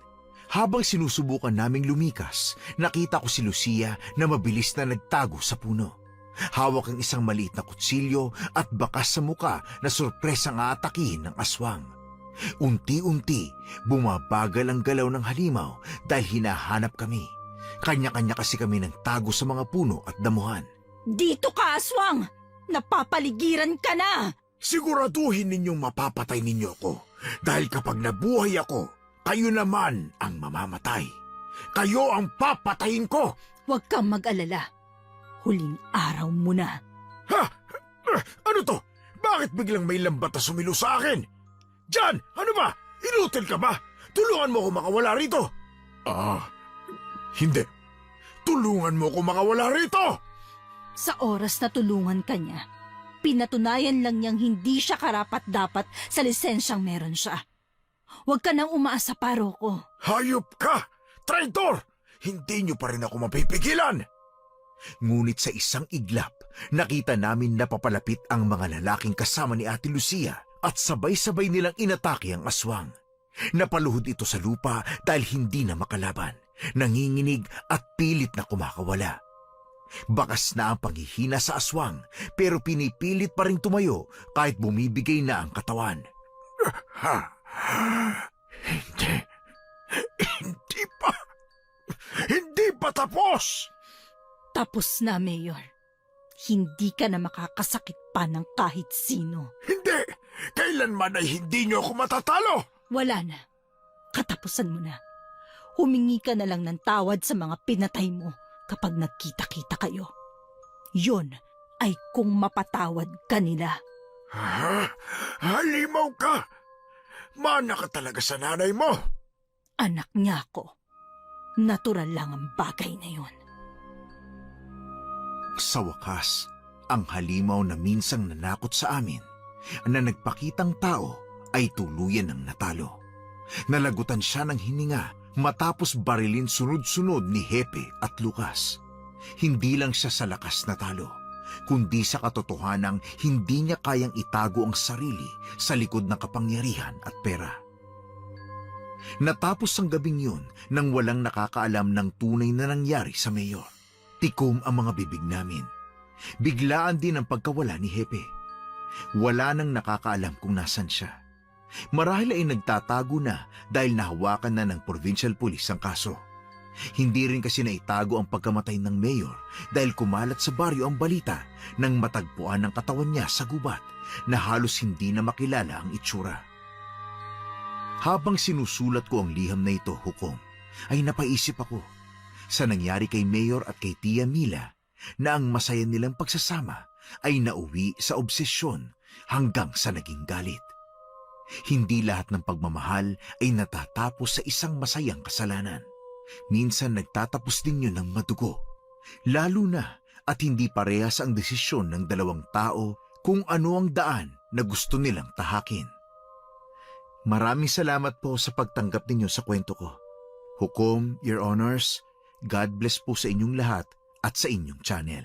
Habang sinusubukan naming lumikas, nakita ko si Lucia na mabilis na nagtago sa puno. Hawak ang isang maliit na kutsilyo at bakas sa muka na sorpresang aatakihin ng aswang. Unti-unti, bumabagal ang galaw ng halimaw dahil hinahanap kami. Kanya-kanya kasi kami ng tago sa mga puno at damuhan. Dito ka, aswang! Napapaligiran ka na! Siguraduhin ninyong mapapatay ninyo ako. Dahil kapag nabuhay ako, kayo naman ang mamamatay. Kayo ang papatayin ko! Huwag kang mag-alala. Huling araw mo na. Ha? Ano to? Bakit biglang may lambat na sumilo sa akin? Jan! Ano ba? Inutil ka ba? Tulungan mo ko makawala rito! Hindi. Tulungan mo ko makawala rito! Sa oras na tulungan ka niya, pinatunayan lang niyang hindi siya karapat-dapat sa lisensyang meron siya. Huwag ka nang umaasa pa, Rocco. Hayop ka! Traitor! Hindi niyo pa rin ako mapipigilan! Ngunit sa isang iglap, nakita namin na papalapit ang mga lalaking kasama ni Ate Lucia at sabay-sabay nilang inatake ang aswang. Napaluhod ito sa lupa dahil hindi na makalaban, nanginginig at pilit na kumakawala. Bakas na ang panghihina sa aswang, pero pinipilit pa rin tumayo kahit bumibigay na ang katawan. Ha? Hindi. Hindi pa tapos! Tapos na, Mayor. Hindi ka na makakasakit pa ng kahit sino. Hindi! Kailanman ay hindi niyo ako matatalo! Wala na. Katapusan mo na. Humingi ka na lang ng tawad sa mga pinatay mo kapag nagkita-kita kayo. Yun ay kung mapatawad ka nila. Ha? Halimaw ka! Mana ka talaga sa nanay mo! Anak niya ako. Natural lang ang bagay na yun. Sa wakas, ang halimaw na minsang nanakot sa amin na nagpakitang tao ay tuluyan ng natalo. Nalagutan siya ng hininga matapos barilin sunod-sunod ni Hepe at Lucas. Hindi lang siya sa lakas natalo, kundi sa katotohanang hindi niya kayang itago ang sarili sa likod ng kapangyarihan at pera. Natapos ang gabing yun nang walang nakakaalam ng tunay na nangyari sa mayor. Tikom ang mga bibig namin. Biglaan din ang pagkawala ni Hepe. Wala nang nakakaalam kung nasan siya. Marahil ay nagtatago na dahil nahawakan na ng provincial police ang kaso. Hindi rin kasi naitago ang pagkamatay ng mayor dahil kumalat sa baryo ang balita nang matagpuan ang katawan niya sa gubat na halos hindi na makilala ang itsura. Habang sinusulat ko ang liham na ito, Hukom, ay napaisip ako sa nangyari kay Mayor at kay Tia Mila na ang masaya nilang pagsasama ay nauwi sa obsesyon hanggang sa naging galit. Hindi lahat ng pagmamahal ay natatapos sa isang masayang kasalanan. Minsan nagtatapos din yun ng madugo. Lalo na at hindi parehas ang desisyon ng dalawang tao kung ano ang daan na gusto nilang tahakin. Maraming salamat po sa pagtanggap ninyo sa kwento ko. Hukom, Your Honors, God bless po sa inyong lahat at sa inyong channel.